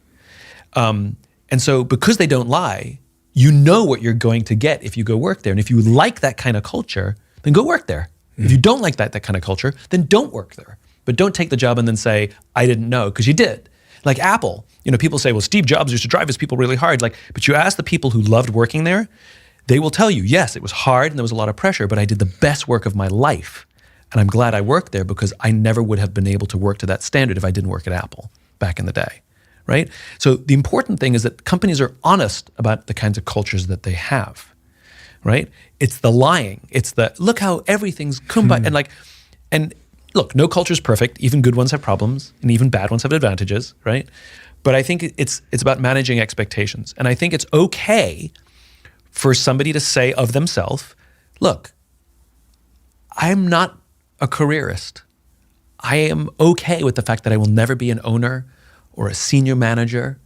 And so because they don't lie, you know what you're going to get if you go work there. And if you like that kind of culture, then go work there. If you don't like that kind of culture, then don't work there. But don't take the job and then say, I didn't know, because you did. Like Apple, people say, well, Steve Jobs used to drive his people really hard. But you ask the people who loved working there, they will tell you, yes, it was hard and there was a lot of pressure, but I did the best work of my life. And I'm glad I worked there because I never would have been able to work to that standard if I didn't work at Apple back in the day, right? So the important thing is that companies are honest about the kinds of cultures that they have, right? It's the lying. It's the, look how everything's kumbaya. And look, no culture is perfect. Even good ones have problems and even bad ones have advantages, right? But I think it's about managing expectations. And I think it's okay for somebody to say of themselves, look, I'm not a careerist. I am okay with the fact that I will never be an owner or a senior manager.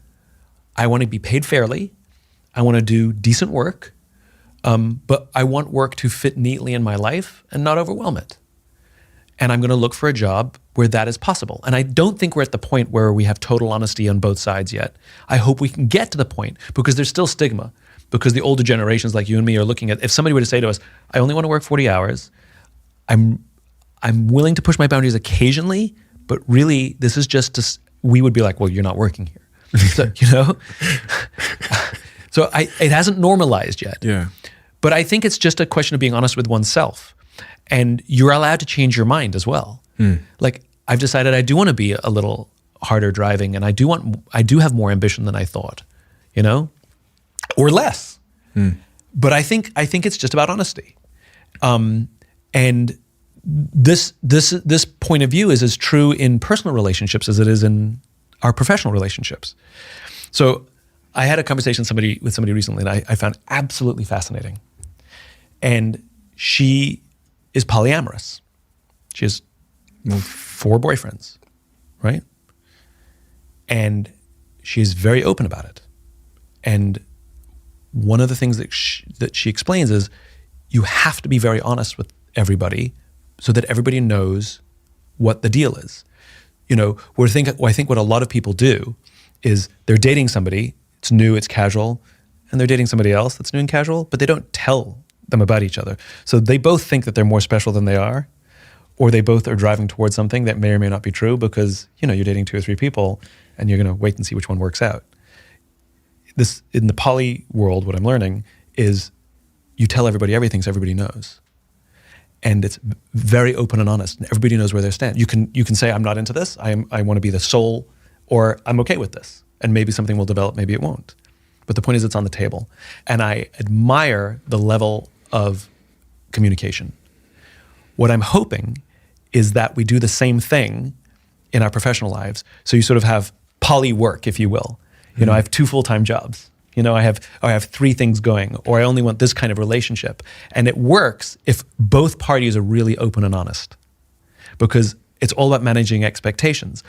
I want to be paid fairly. I want to do decent work, but I want work to fit neatly in my life and not overwhelm it. And I'm going to look for a job where that is possible. And I don't think we're at the point where we have total honesty on both sides yet. I hope we can get to the point, because there's still stigma, because the older generations like you and me are looking at, if somebody were to say to us, I only want to work 40 hours, I'm willing to push my boundaries occasionally, but really this is just we would be like, well, you're not working here. So, so it hasn't normalized yet. Yeah. But I think it's just a question of being honest with oneself. And you're allowed to change your mind as well. Like, I've decided I do want to be a little harder driving, and I do have more ambition than I thought, or less. But I think it's just about honesty. And this point of view is as true in personal relationships as it is in our professional relationships. So I had a conversation with somebody recently that I found absolutely fascinating. And she is polyamorous. She has 4 boyfriends, right? And she is very open about it. And one of the things that she explains is you have to be very honest with everybody so that everybody knows what the deal is. You know, I think what a lot of people do is they're dating somebody, it's new, it's casual, and they're dating somebody else that's new and casual, but they don't tell them about each other. So they both think that they're more special than they are, or they both are driving towards something that may or may not be true because, you know, you're dating 2 or 3 people and you're going to wait and see which one works out. This, in the poly world, what I'm learning is you tell everybody everything so everybody knows. And it's very open and honest, and everybody knows where they stand. You can say, I'm not into this, I want to be the sole, or I'm okay with this. And maybe something will develop, maybe it won't. But the point is it's on the table. And I admire the level of communication. What I'm hoping is that we do the same thing in our professional lives. So you sort of have poly work, if you will. You know, I have 2 full-time jobs. You know, I have 3 things going, or I only want this kind of relationship. And it works if both parties are really open and honest, because it's all about managing expectations.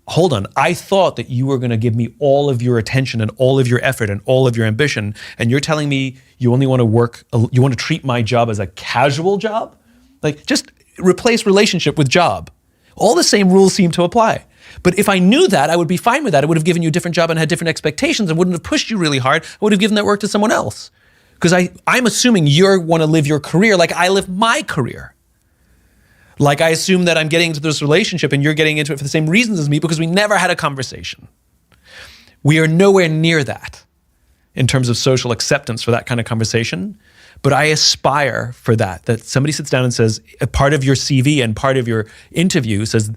Hold on, I thought that you were going to give me all of your attention and all of your effort and all of your ambition, and you're telling me you only want to you want to treat my job as a casual job? Like, just replace relationship with job. All the same rules seem to apply. But if I knew that, I would be fine with that. I would have given you a different job and had different expectations and wouldn't have pushed you really hard. I would have given that work to someone else. Because I'm assuming you want to live your career like I live my career. Like I assume that I'm getting into this relationship and you're getting into it for the same reasons as me because we never had a conversation. We are nowhere near that in terms of social acceptance for that kind of conversation. But I aspire for that somebody sits down and says, a part of your CV and part of your interview says,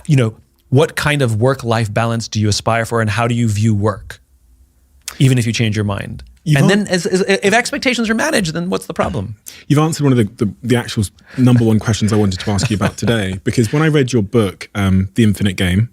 you know, what kind of work-life balance do you aspire for and how do you view work? Even if you change your mind. Then if expectations are managed, then what's the problem? You've answered one of the actual number one questions I wanted to ask you about today, because when I read your book, The Infinite Game,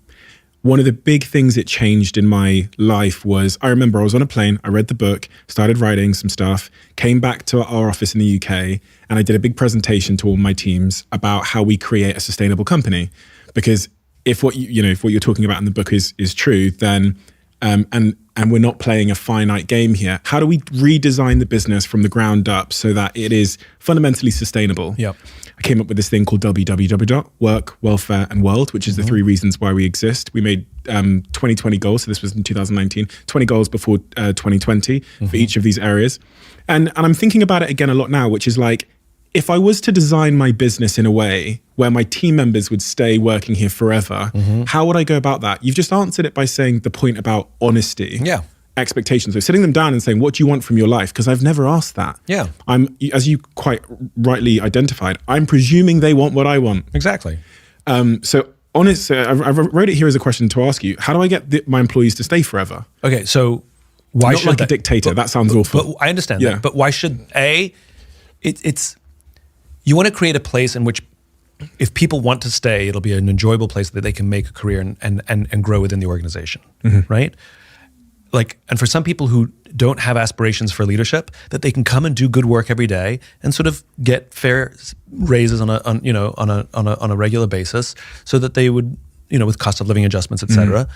one of the big things it changed in my life was, I remember I was on a plane, I read the book, started writing some stuff, came back to our office in the UK, and I did a big presentation to all my teams about how we create a sustainable company. Because if what if what you're talking about in the book is true, then and we're not playing a finite game here. How do we redesign the business from the ground up so that it is fundamentally sustainable? Yep. I came up with this thing called WWW, Work, Welfare, and World, which is the 3 reasons why we exist. We made 2020 goals, so this was in 2019, 20 goals before 2020 for each of these areas. And I'm thinking about it again a lot now, which is like, if I was to design my business in a way where my team members would stay working here forever, how would I go about that? You've just answered it by saying the point about honesty, expectations. So sitting them down and saying, what do you want from your life? Because I've never asked that. Yeah. As you quite rightly identified, I'm presuming they want what I want. Exactly. So honest, I wrote it here as a question to ask you. How do I get my employees to stay forever? Okay, so why Not should like a dictator, that sounds awful. But I understand that. But why should, it's you want to create a place in which if people want to stay, it'll be an enjoyable place that they can make a career and grow within the organization, right? Like, and for some people who don't have aspirations for leadership, that they can come and do good work every day and sort of get fair raises on a regular basis, so that they would, with cost of living adjustments, et cetera,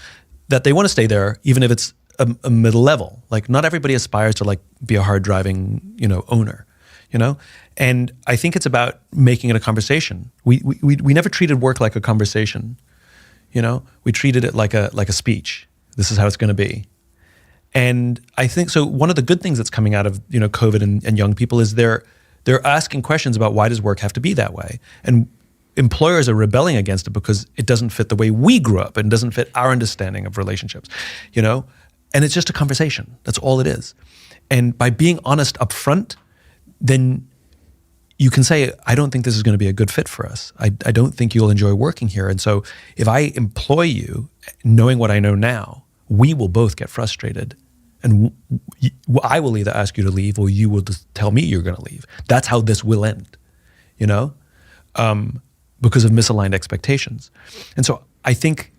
that they want to stay there, even if it's a middle level. Like, not everybody aspires to like be a hard driving, owner. And I think it's about making it a conversation. We never treated work like a conversation. We treated it like a speech. This is how it's going to be. And I think so. One of the good things that's coming out of COVID and young people is they're asking questions about, why does work have to be that way? And employers are rebelling against it because it doesn't fit the way we grew up and doesn't fit our understanding of relationships. And it's just a conversation. That's all it is. And by being honest up front, then you can say, I don't think this is going to be a good fit for us. I don't think you'll enjoy working here. And so if I employ you, knowing what I know now, we will both get frustrated. And I will either ask you to leave, or you will just tell me you're going to leave. That's how this will end, because of misaligned expectations. And so I think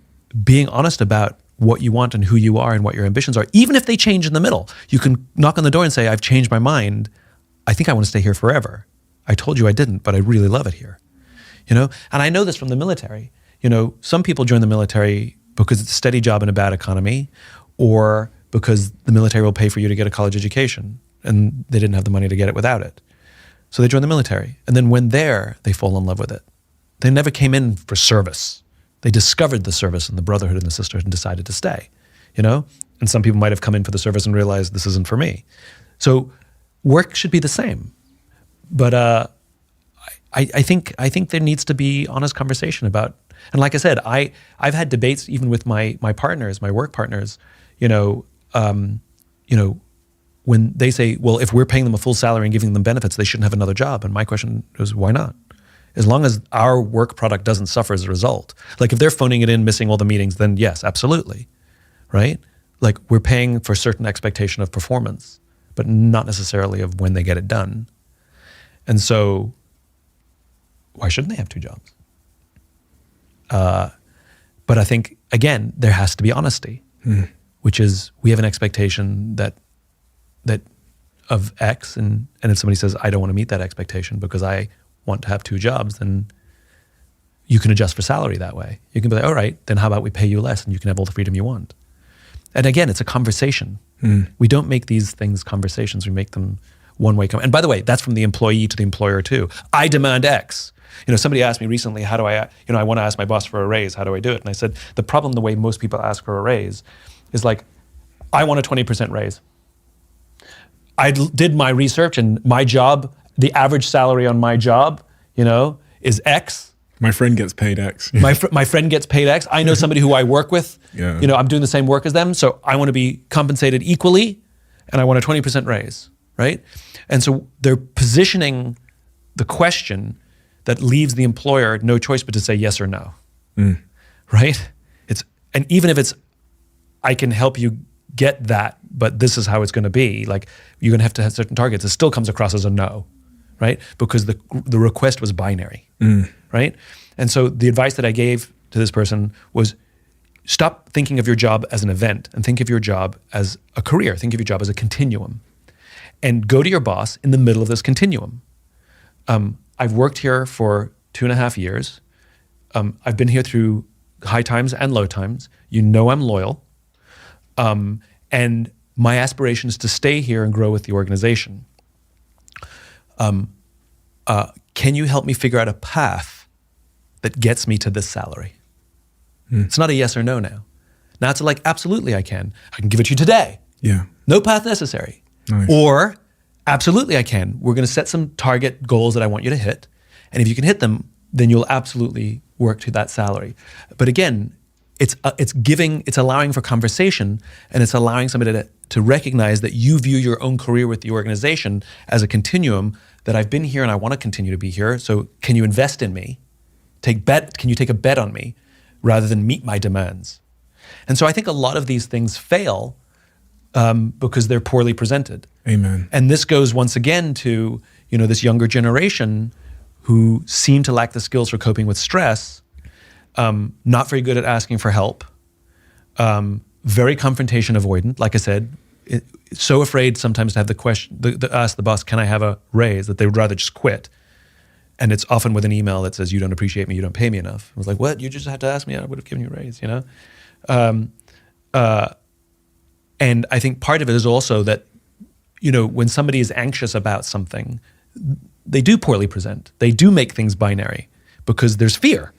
being honest about what you want and who you are and what your ambitions are, even if they change in the middle, you can knock on the door and say, I've changed my mind. I think I want to stay here forever. I told you I didn't, but I really love it here. You know, and I know this from the military. You know, some people join the military because it's a steady job in a bad economy, or because the military will pay for you to get a college education, and they didn't have the money to get it without it. So they join the military, and then when there, they fall in love with it. They never came in for service. They discovered the service and the brotherhood and the sisterhood and decided to stay, you know? And some people might have come in for the service and realized this isn't for me. So work should be the same. But I think there needs to be honest conversation about, and like I said, I've had debates even with my partners, my work partners, you know, when they say, well, if we're paying them a full salary and giving them benefits, they shouldn't have another job. And my question is, why not? As long as our work product doesn't suffer as a result. Like if they're phoning it in, missing all the meetings, then yes, absolutely, right? Like we're paying for a certain expectation of performance, but not necessarily of when they get it done. And so why shouldn't they have two jobs? But I think, again, there has to be honesty, which is we have an expectation that of X, and if somebody says, I don't want to meet that expectation because I want to have two jobs, then you can adjust for salary that way. You can be like, all right, then how about we pay you less and you can have all the freedom you want? And again, it's a conversation. We don't make these things conversations. We make them one-way. And by the way, that's from the employee to the employer too. I demand X. You know, somebody asked me recently, how do I want to ask my boss for a raise. How do I do it? And I said, the problem, the way most people ask for a raise is like, I want a 20% raise. I did my research and my job, the average salary on my job, you know, is X. My friend gets paid X. My friend gets paid X. I know somebody who I work with. Yeah. You know, I'm doing the same work as them, so I want to be compensated equally, and I want a 20% raise, right? And so they're positioning the question that leaves the employer no choice but to say yes or no, right? And even if it's, I can help you get that, but this is how it's going to be. Like you're going to have certain targets. It still comes across as a no, right? Because the request was binary, right? And so the advice that I gave to this person was stop thinking of your job as an event and think of your job as a career. Think of your job as a continuum, and go to your boss in the middle of this continuum. I've worked here for 2.5 years. I've been here through high times and low times. You know I'm loyal. And my aspiration is to stay here and grow with the organization. Can you help me figure out a path that gets me to this salary? It's not a yes or no now. Now it's like, absolutely I can. I can give it to you today. Yeah. No path necessary. Nice. Or, absolutely I can. We're going to set some target goals that I want you to hit. And if you can hit them, then you'll absolutely work to that salary. But again, it's allowing for conversation, and it's allowing somebody to recognize that you view your own career with the organization as a continuum, that I've been here and I want to continue to be here. So can you invest in me? Can you take a bet on me rather than meet my demands? And so I think a lot of these things fail because they're poorly presented. Amen. And this goes once again to, you know, this younger generation who seem to lack the skills for coping with stress, not very good at asking for help, very confrontation avoidant. Like I said, so afraid sometimes to have the question, ask the boss, can I have a raise, that they would rather just quit. And it's often with an email that says, you don't appreciate me, you don't pay me enough. I was like, what? You just had to ask me, I would have given you a raise, you know? And I think part of it is also that, you know, when somebody is anxious about something, they do poorly present. They do make things binary because there's fear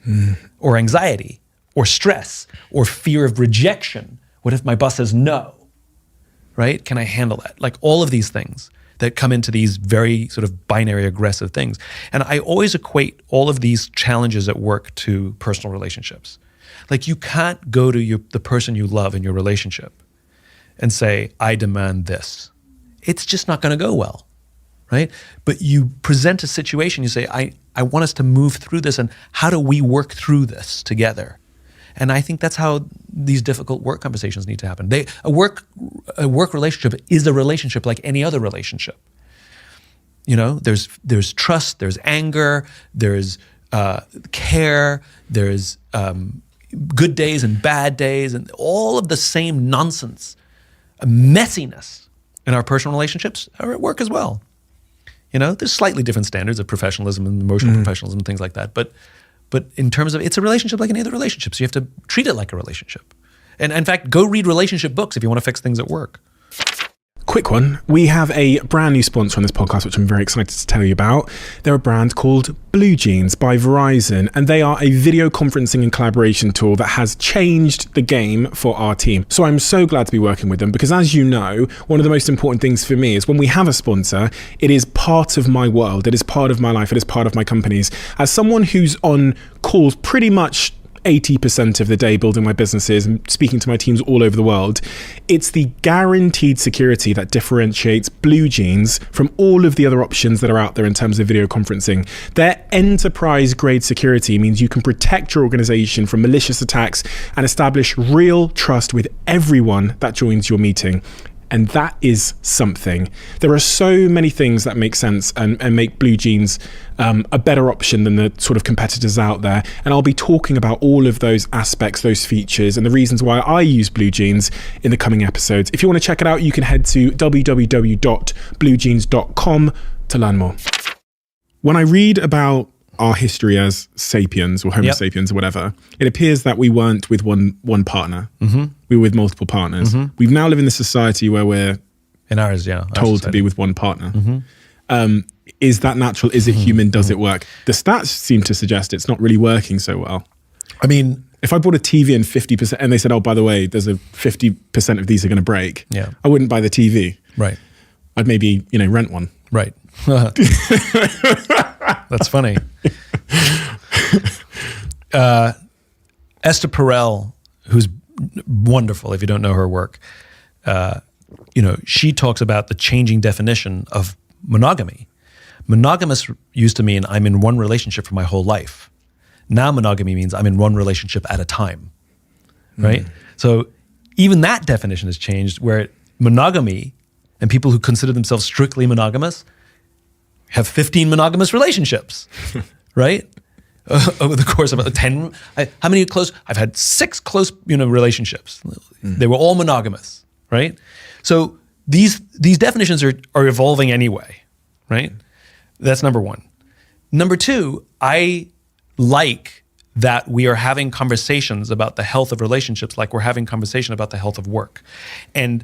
or anxiety or stress or fear of rejection. What if my boss says no, right? Can I handle that? Like all of these things that come into these very sort of binary aggressive things. And I always equate all of these challenges at work to personal relationships. Like you can't go to the person you love in your relationship and say, I demand this. It's just not going to go well, right? But you present a situation, you say, I want us to move through this, and how do we work through this together? And I think that's how these difficult work conversations need to happen. A work relationship is a relationship like any other relationship. You know, there's trust, there's anger, there's care, there's good days and bad days, and all of the same nonsense, messiness in our personal relationships are at work as well. There's slightly different standards of professionalism and emotional professionalism and things like that. But in terms of, it's a relationship like any other relationship. So you have to treat it like a relationship. And in fact, go read relationship books if you want to fix things at work. Quick one. We have a brand new sponsor on this podcast, which I'm very excited to tell you about. They're a brand called Blue Jeans by Verizon, and they are a video conferencing and collaboration tool that has changed the game for our team. So I'm so glad to be working with them because, as you know, one of the most important things for me is when we have a sponsor, it is part of my world. It is part of my life. It is part of my company's. As someone who's on calls pretty much 80% of the day building my businesses and speaking to my teams all over the world, it's the guaranteed security that differentiates Blue Jeans from all of the other options that are out there in terms of video conferencing. Their enterprise grade security means you can protect your organization from malicious attacks and establish real trust with everyone that joins your meeting. And that is something. There are so many things that make sense and make Blue Jeans a better option than the sort of competitors out there. And I'll be talking about all of those aspects, those features, and the reasons why I use Blue Jeans in the coming episodes. If you want to check it out, you can head to www.bluejeans.com to learn more. When I read about our history as sapiens or Homo sapiens or whatever, it appears that we weren't with one partner. We were with multiple partners. We now live in a society where we're in ours, told to be with one partner. Is that natural? Is it human? Does it work? The stats seem to suggest it's not really working so well. I mean, if I bought a TV and 50%, and they said, oh, by the way, there's a 50% of these are going to break, I wouldn't buy the TV. Right. I'd maybe, rent one. Right. That's funny. Esther Perel, who's wonderful if you don't know her work, she talks about the changing definition of monogamy. Monogamous used to mean I'm in one relationship for my whole life. Now monogamy means I'm in one relationship at a time, right? So even that definition has changed, where monogamy and people who consider themselves strictly monogamous have 15 monogamous relationships, right? Over the course of 10, how many close? I've had 6 close, relationships. They were all monogamous, right? So these definitions are evolving anyway, right? That's number one. Number two, I like that we are having conversations about the health of relationships like we're having conversation about the health of work. And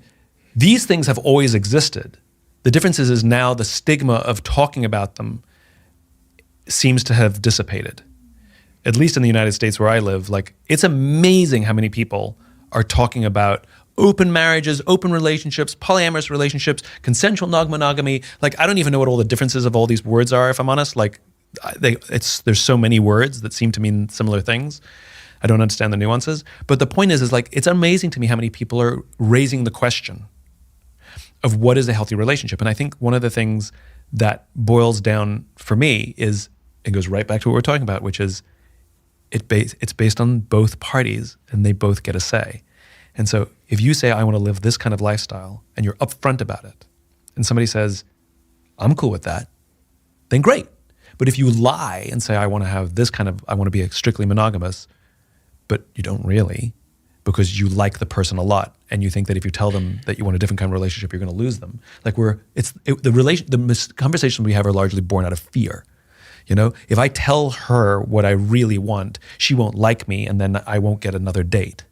these things have always existed. The difference is now the stigma of talking about them seems to have dissipated. At least in the United States where I live, it's amazing how many people are talking about open marriages, open relationships, polyamorous relationships, consensual non-monogamy. I don't even know what all the differences of all these words are, if I'm honest. There's so many words that seem to mean similar things. I don't understand the nuances. But the point is it's amazing to me how many people are raising the question of what is a healthy relationship. And I think one of the things that boils down for me is, it goes right back to what we're talking about, which is it's based on both parties and they both get a say. And so if you say, I want to live this kind of lifestyle, and you're upfront about it, and somebody says, I'm cool with that, then great. But if you lie and say, I want to be strictly monogamous, but you don't really, because you like the person a lot, and you think that if you tell them that you want a different kind of relationship, you're going to lose them. The conversations we have are largely born out of fear. If I tell her what I really want, she won't like me, and then I won't get another date.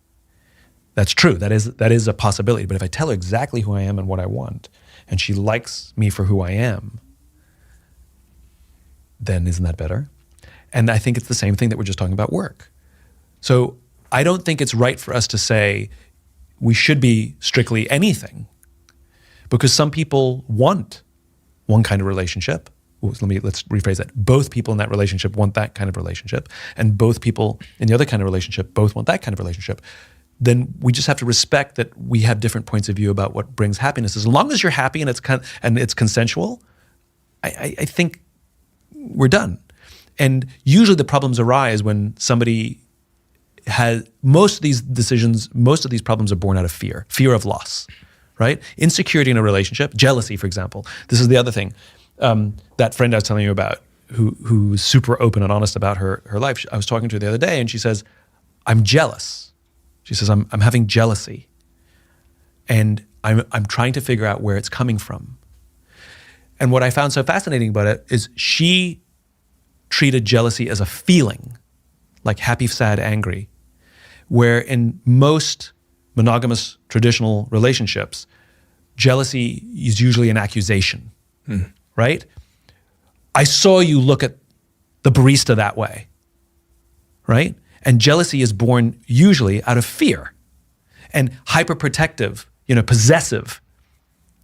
That's true. That is a possibility. But if I tell her exactly who I am and what I want, and she likes me for who I am, then isn't that better? And I think it's the same thing that we're just talking about work. So I don't think it's right for us to say we should be strictly anything, because some people want one kind of relationship. Let's rephrase that. Both people in that relationship want that kind of relationship, and both people in the other kind of relationship both want that kind of relationship. Then we just have to respect that we have different points of view about what brings happiness. As long as you're happy and it's consensual, I think we're done. And usually the problems arise when somebody has, most of these problems are born out of fear of loss, right? Insecurity in a relationship, jealousy, for example. This is the other thing. That friend I was telling you about, who's super open and honest about her life. I was talking to her the other day, and she says, I'm jealous. She says, I'm having jealousy, and I'm trying to figure out where it's coming from. And what I found so fascinating about it is she treated jealousy as a feeling, like happy, sad, angry, where in most monogamous traditional relationships, jealousy is usually an accusation, right? I saw you look at the barista that way, right? And jealousy is born usually out of fear. And hyperprotective, possessive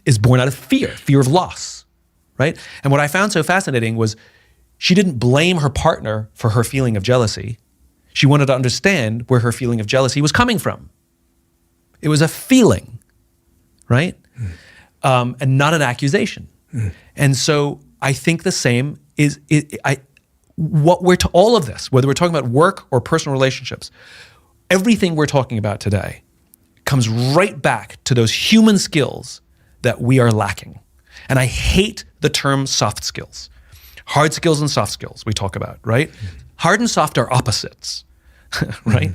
is born out of fear of loss, right? And what I found so fascinating was she didn't blame her partner for her feeling of jealousy. She wanted to understand where her feeling of jealousy was coming from. It was a feeling, right? And not an accusation. And so I think the same is, all of this, whether we're talking about work or personal relationships, everything we're talking about today comes right back to those human skills that we are lacking. And I hate the term soft skills. Hard skills and soft skills we talk about, right? Hard and soft are opposites, right?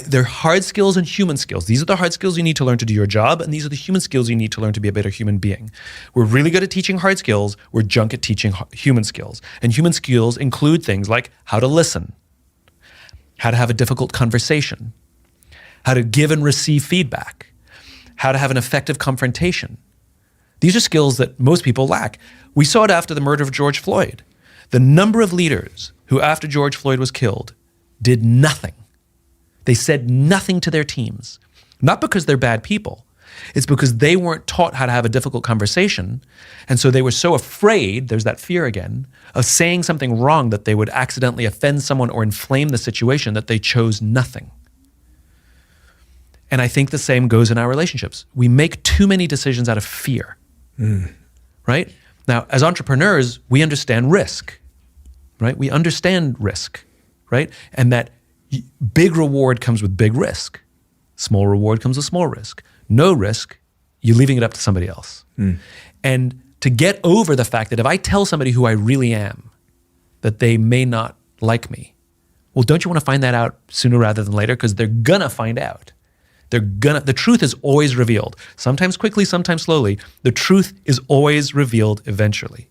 They're hard skills and human skills. These are the hard skills you need to learn to do your job, and these are the human skills you need to learn to be a better human being. We're really good at teaching hard skills. We're junk at teaching human skills. And human skills include things like how to listen, how to have a difficult conversation, how to give and receive feedback, how to have an effective confrontation. These are skills that most people lack. We saw it after the murder of George Floyd. The number of leaders who, after George Floyd was killed, did nothing. They said nothing to their teams, not because they're bad people. It's because they weren't taught how to have a difficult conversation. And so they were so afraid, there's that fear again, of saying something wrong that they would accidentally offend someone or inflame the situation that they chose nothing. And I think the same goes in our relationships. We make too many decisions out of fear, right? Now, as entrepreneurs, we understand risk, right? We understand risk, right? And that big reward comes with big risk. Small reward comes with small risk. No risk, you're leaving it up to somebody else. And to get over the fact that if I tell somebody who I really am, that they may not like me, well, don't you want to find that out sooner rather than later? Because they're gonna find out. The truth is always revealed. Sometimes quickly, sometimes slowly. The truth is always revealed eventually.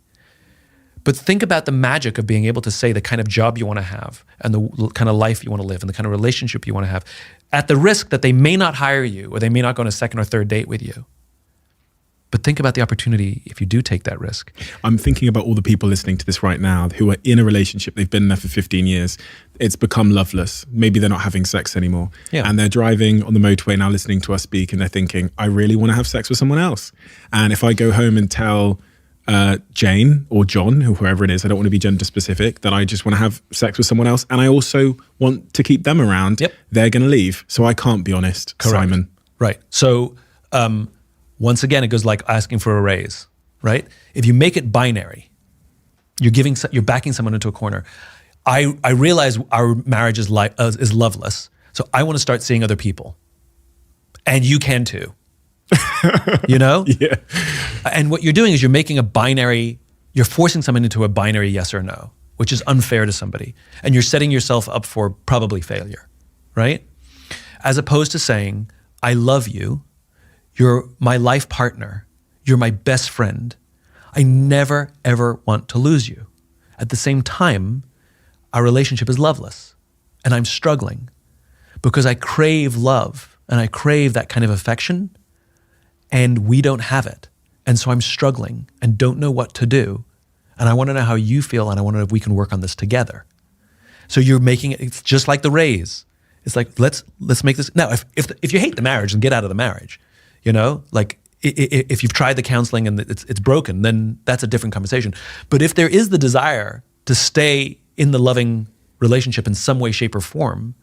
But think about the magic of being able to say the kind of job you want to have and the kind of life you want to live and the kind of relationship you want to have at the risk that they may not hire you or they may not go on a second or third date with you. But think about the opportunity if you do take that risk. I'm thinking about all the people listening to this right now who are in a relationship. They've been there for 15 years. It's become loveless. Maybe they're not having sex anymore. Yeah. And they're driving on the motorway now listening to us speak and they're thinking, I really want to have sex with someone else. And if I go home and tell Jane or John, or whoever it is, I don't want to be gender specific, that I just want to have sex with someone else and I also want to keep them around, they're going to leave. So I can't be honest, Correct. Simon. Right. So once again, it goes like asking for a raise, right? If you make it binary, you're backing someone into a corner. I realize our marriage is loveless, so I want to start seeing other people. And you can too. Yeah. And what you're doing is you're forcing someone into a binary yes or no, which is unfair to somebody. And you're setting yourself up for probably failure, right? As opposed to saying, I love you, you're my life partner, you're my best friend. I never, ever want to lose you. At the same time, our relationship is loveless and I'm struggling because I crave love and I crave that kind of affection and we don't have it. And so I'm struggling and don't know what to do. And I want to know how you feel and I want to know if we can work on this together. So you're making it's just like the raise. It's like, let's make this. Now, if you hate the marriage, then get out of the marriage. Like if you've tried the counseling and it's broken, then that's a different conversation. But if there is the desire to stay in the loving relationship in some way, shape, or form,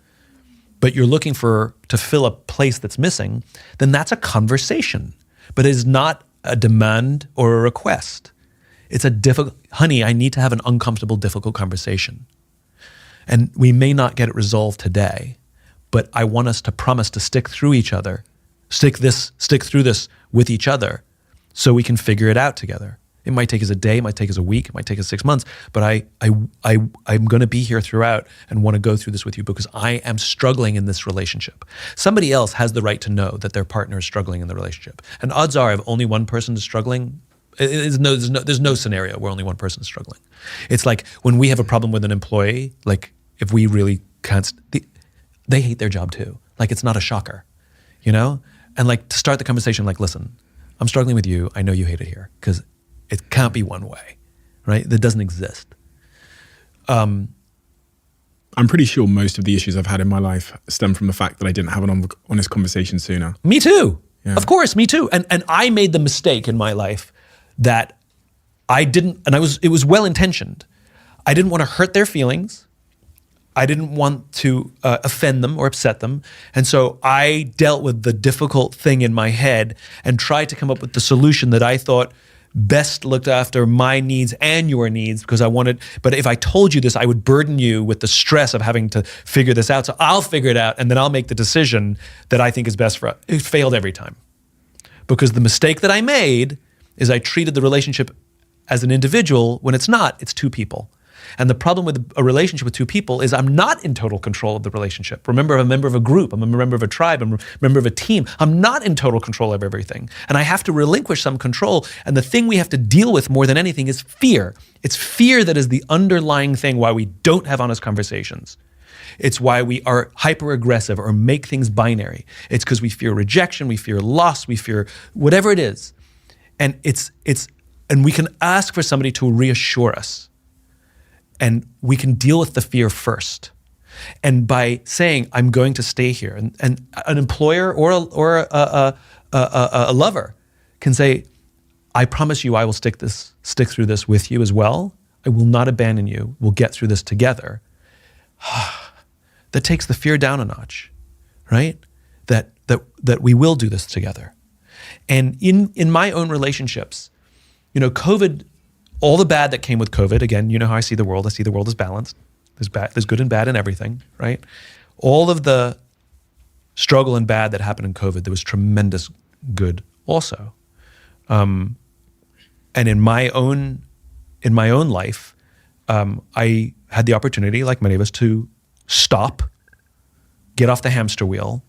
but you're looking to fill a place that's missing, then that's a conversation. But it is not a demand or a request. It's a honey, I need to have an uncomfortable, difficult conversation. And we may not get it resolved today, but I want us to promise to stick through each other, stick through this with each other so we can figure it out together. It might take us a day, it might take us a week, it might take us 6 months, but I'm going to be here throughout and want to go through this with you because I am struggling in this relationship. Somebody else has the right to know that their partner is struggling in the relationship. And odds are if only one person is struggling, There's no scenario where only one person is struggling. It's like when we have a problem with an employee, like if we really can't, they hate their job too. Like it's not a shocker, you know? And like to start the conversation, like, listen, I'm struggling with you. I know you hate it here because it can't be one way, right? That doesn't exist. I'm pretty sure most of the issues I've had in my life stem from the fact that I didn't have an honest conversation sooner. Me too. Yeah. Of course, me too. And I made the mistake in my life that I didn't, and it was well-intentioned. I didn't want to hurt their feelings. I didn't want to offend them or upset them. And so I dealt with the difficult thing in my head and tried to come up with the solution that I thought best looked after my needs and your needs because but if I told you this, I would burden you with the stress of having to figure this out. So I'll figure it out and then I'll make the decision that I think is best for us. It failed every time. Because the mistake that I made is I treated the relationship as an individual when it's not, it's two people. And the problem with a relationship with two people is I'm not in total control of the relationship. Remember, I'm a member of a group. I'm a member of a tribe. I'm a member of a team. I'm not in total control of everything. And I have to relinquish some control. And the thing we have to deal with more than anything is fear. It's fear that is the underlying thing why we don't have honest conversations. It's why we are hyper-aggressive or make things binary. It's because we fear rejection, we fear loss, we fear whatever it is. And and we can ask for somebody to reassure us. And we can deal with the fear first. And by saying, I'm going to stay here, and an employer or a lover can say, I promise you I will stick through this with you as well. I will not abandon you. We'll get through this together. That takes the fear down a notch, right? That we will do this together. And in my own relationships, you know, COVID, all the bad that came with COVID, again, you know how I see the world. I see the world as balanced. There's good and bad in everything, right? All of the struggle and bad that happened in COVID, there was tremendous good also. And in my own life, I had the opportunity, like many of us, to stop, get off the hamster wheel,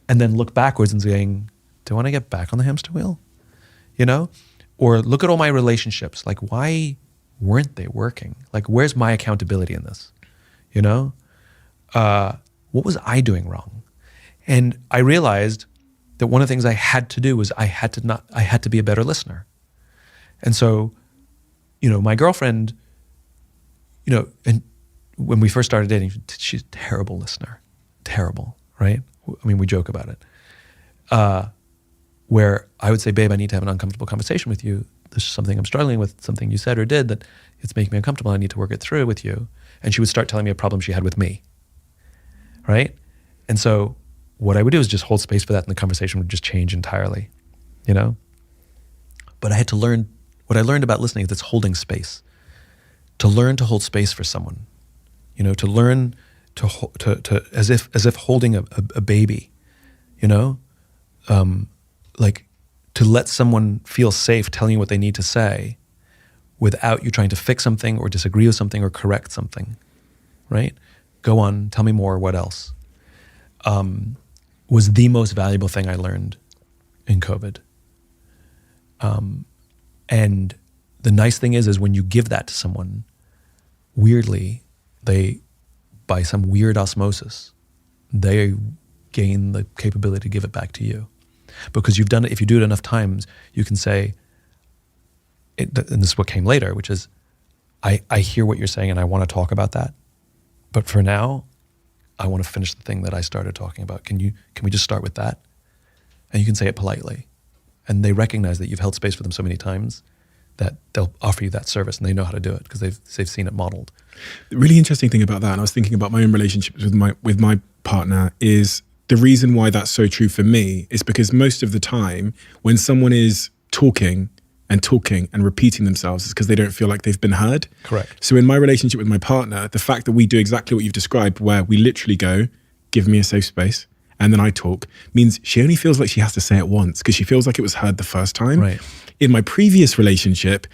and then look backwards and saying, do I want to get back on the hamster wheel? You know? Or look at all my relationships. Like, why weren't they working? Like, where's my accountability in this? You know? What was I doing wrong? And I realized that one of the things I had to do was I had to be a better listener. And so, you know, my girlfriend, you know, and when we first started dating, she's a terrible listener. Terrible, right? I mean, we joke about it. Where I would say, babe, I need to have an uncomfortable conversation with you. There's something I'm struggling with, something you said or did that it's making me uncomfortable. I need to work it through with you. And she would start telling me a problem she had with me, right? And so what I would do is just hold space for that and the conversation would just change entirely, you know? But I had to learn, what I learned about listening is it's holding space. To learn to hold space for someone, you know, to learn to as if holding a baby, you know? Like to let someone feel safe telling you what they need to say without you trying to fix something or disagree with something or correct something, right? Go on, tell me more, what else? Was the most valuable thing I learned in COVID. And the nice thing is when you give that to someone, weirdly, by some weird osmosis, they gain the capability to give it back to you. Because you've done it, if you do it enough times, you can say, and this is what came later, which is, I hear what you're saying and I want to talk about that. But for now, I want to finish the thing that I started talking about. Can we just start with that? And you can say it politely. And they recognize that you've held space for them so many times that they'll offer you that service and they know how to do it because they've seen it modeled. The really interesting thing about that, and I was thinking about my own relationships with my partner, is the reason why that's so true for me is because most of the time when someone is talking and repeating themselves, it's because they don't feel like they've been heard. Correct. So in my relationship with my partner, the fact that we do exactly what you've described, where we literally go, give me a safe space, and then I talk, means she only feels like she has to say it once because she feels like it was heard the first time. Right. In my previous relationship,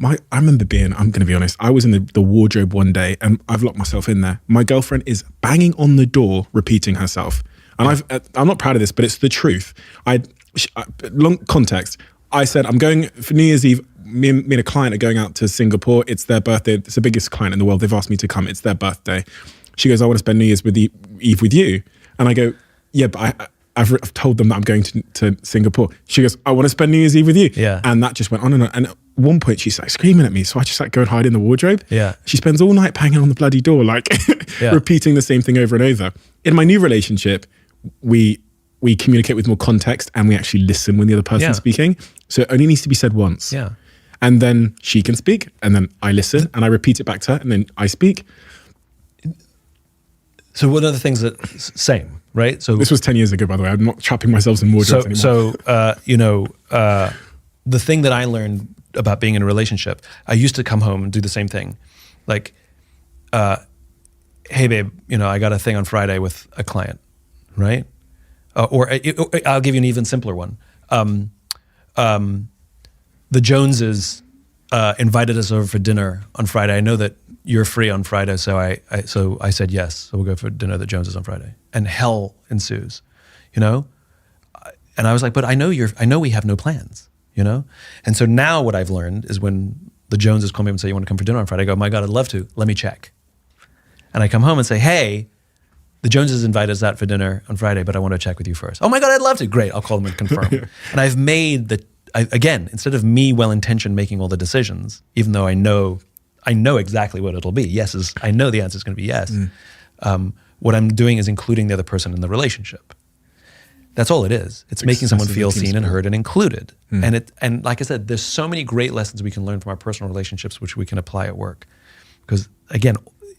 I remember I'm going to be honest, I was in the wardrobe one day and I've locked myself in there. My girlfriend is banging on the door, repeating herself. And I'm not proud of this, but it's the truth. Long context. I said, I'm going for New Year's Eve. me and a client are going out to Singapore. It's their birthday. It's the biggest client in the world. They've asked me to come. It's their birthday. She goes, I want to spend New Year's Eve with you. And I go, yeah, but I've told them that I'm going to Singapore. She goes, I want to spend New Year's Eve with you. Yeah. And that just went on and on. And at one point she's like screaming at me. So I just like go and hide in the wardrobe. Yeah. She spends all night banging on the bloody door, like repeating the same thing over and over. In my new relationship, we communicate with more context and we actually listen when the other person's speaking. So it only needs to be said once. Yeah. And then she can speak and then I listen and I repeat it back to her and then I speak. So one of the things that same, right? So this was 10 years ago, by the way. I'm not trapping myself in wardrobes anymore. So the thing that I learned about being in a relationship, I used to come home and do the same thing. Like, hey babe, I got a thing on Friday with a client, right? Or I'll give you an even simpler one. The Joneses invited us over for dinner on Friday. I know that you're free on Friday, so I said yes. So we'll go for dinner at the Joneses on Friday, and hell ensues, And I was like, but I know we have no plans, And so now what I've learned is when the Joneses call me up and say, you want to come for dinner on Friday? I go, my God, I'd love to. Let me check. And I come home and say, hey, the Joneses invited us out for dinner on Friday, but I want to check with you first. Oh my God, I'd love to. Great, I'll call them and confirm. And I've made again, instead of me well-intentioned making all the decisions, even though I know exactly what it'll be. I know the answer is going to be yes. What I'm doing is including the other person in the relationship. That's all it is. It's making someone feel seen and heard and included. And like I said, there's so many great lessons we can learn from our personal relationships, which we can apply at work. Because again,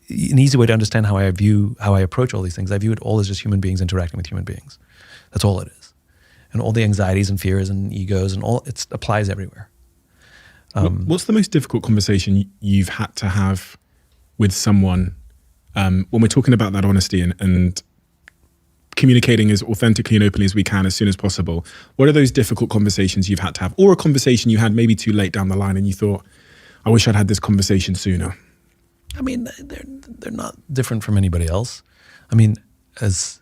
an easy way to understand how I approach all these things, I view it all as just human beings interacting with human beings. That's all it is. And all the anxieties and fears and egos and all, it applies everywhere. What's the most difficult conversation you've had to have with someone when we're talking about that honesty and communicating as authentically and openly as we can as soon as possible? What are those difficult conversations you've had to have, or a conversation you had maybe too late down the line and you thought, I wish I'd had this conversation sooner? I mean, they're not different from anybody else. I mean, as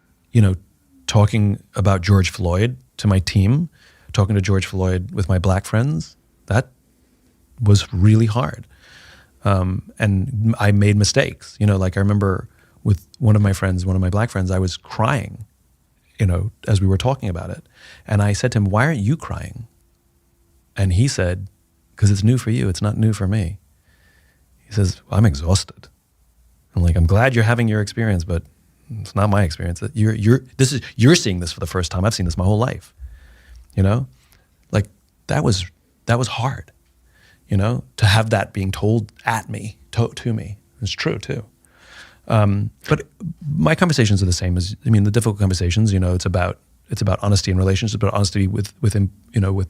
talking about George Floyd to my team, talking to George Floyd with my black friends, that was really hard. And I made mistakes. Like I remember with one of my black friends, I was crying, as we were talking about it. And I said to him, why aren't you crying? And he said, because it's new for you. It's not new for me. He says, well, I'm exhausted. I'm like, I'm glad you're having your experience, but it's not my experience. You're seeing this for the first time. I've seen this my whole life. Like that was hard. To have that being told at me, to me. It's true too. But my conversations are the same the difficult conversations, it's about honesty in relationships, about honesty with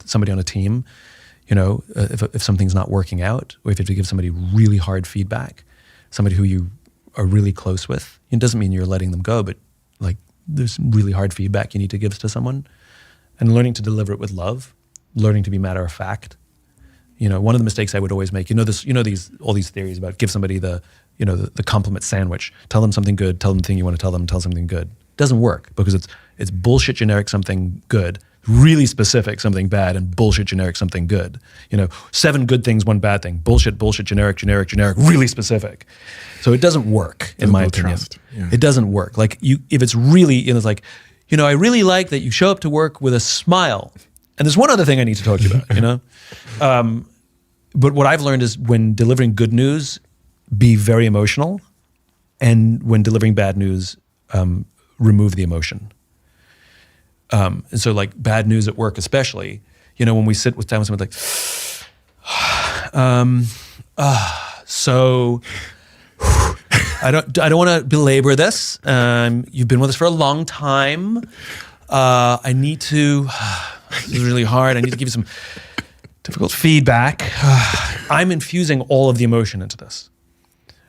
somebody on a team. If something's not working out, or if you have to give somebody really hard feedback, somebody who you are really close with, it doesn't mean you're letting them go, but like there's really hard feedback you need to give to someone, and learning to deliver it with love, learning to be matter of fact. One of the mistakes I would always make, all these theories about give somebody the compliment sandwich, tell them something good, tell them the thing you want to tell something good. It doesn't work because it's bullshit generic something good, really specific something bad, and bullshit generic something good. 7 good things, 1 bad thing. Bullshit, generic, really specific. So it doesn't work in my opinion. Yeah. It doesn't work. Like if it's really, it's like, I really like that you show up to work with a smile. And there's one other thing I need to talk to you about, But what I've learned is when delivering good news, be very emotional. And when delivering bad news, remove the emotion. And so like bad news at work especially, when we sit with someone like, so I don't want to belabor this. You've been with us for a long time. I need to, this is really hard. I need to give you some difficult feedback. I'm infusing all of the emotion into this,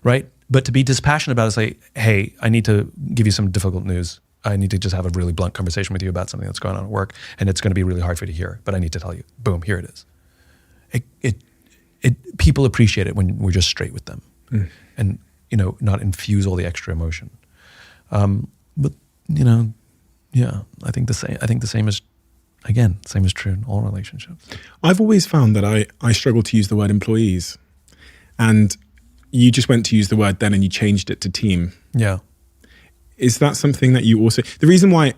right? But to be dispassionate about it, say, hey, I need to give you some difficult news. I need to just have a really blunt conversation with you about something that's going on at work, and it's going to be really hard for you to hear, but I need to tell you. Boom, here it is. People appreciate it when we're just straight with them, and not infuse all the extra emotion. But I think the same is Again, same is true in all relationships. I've always found that I struggle to use the word employees, and you just went to use the word then and you changed it to team. Yeah. Is that something that you also, the reason why,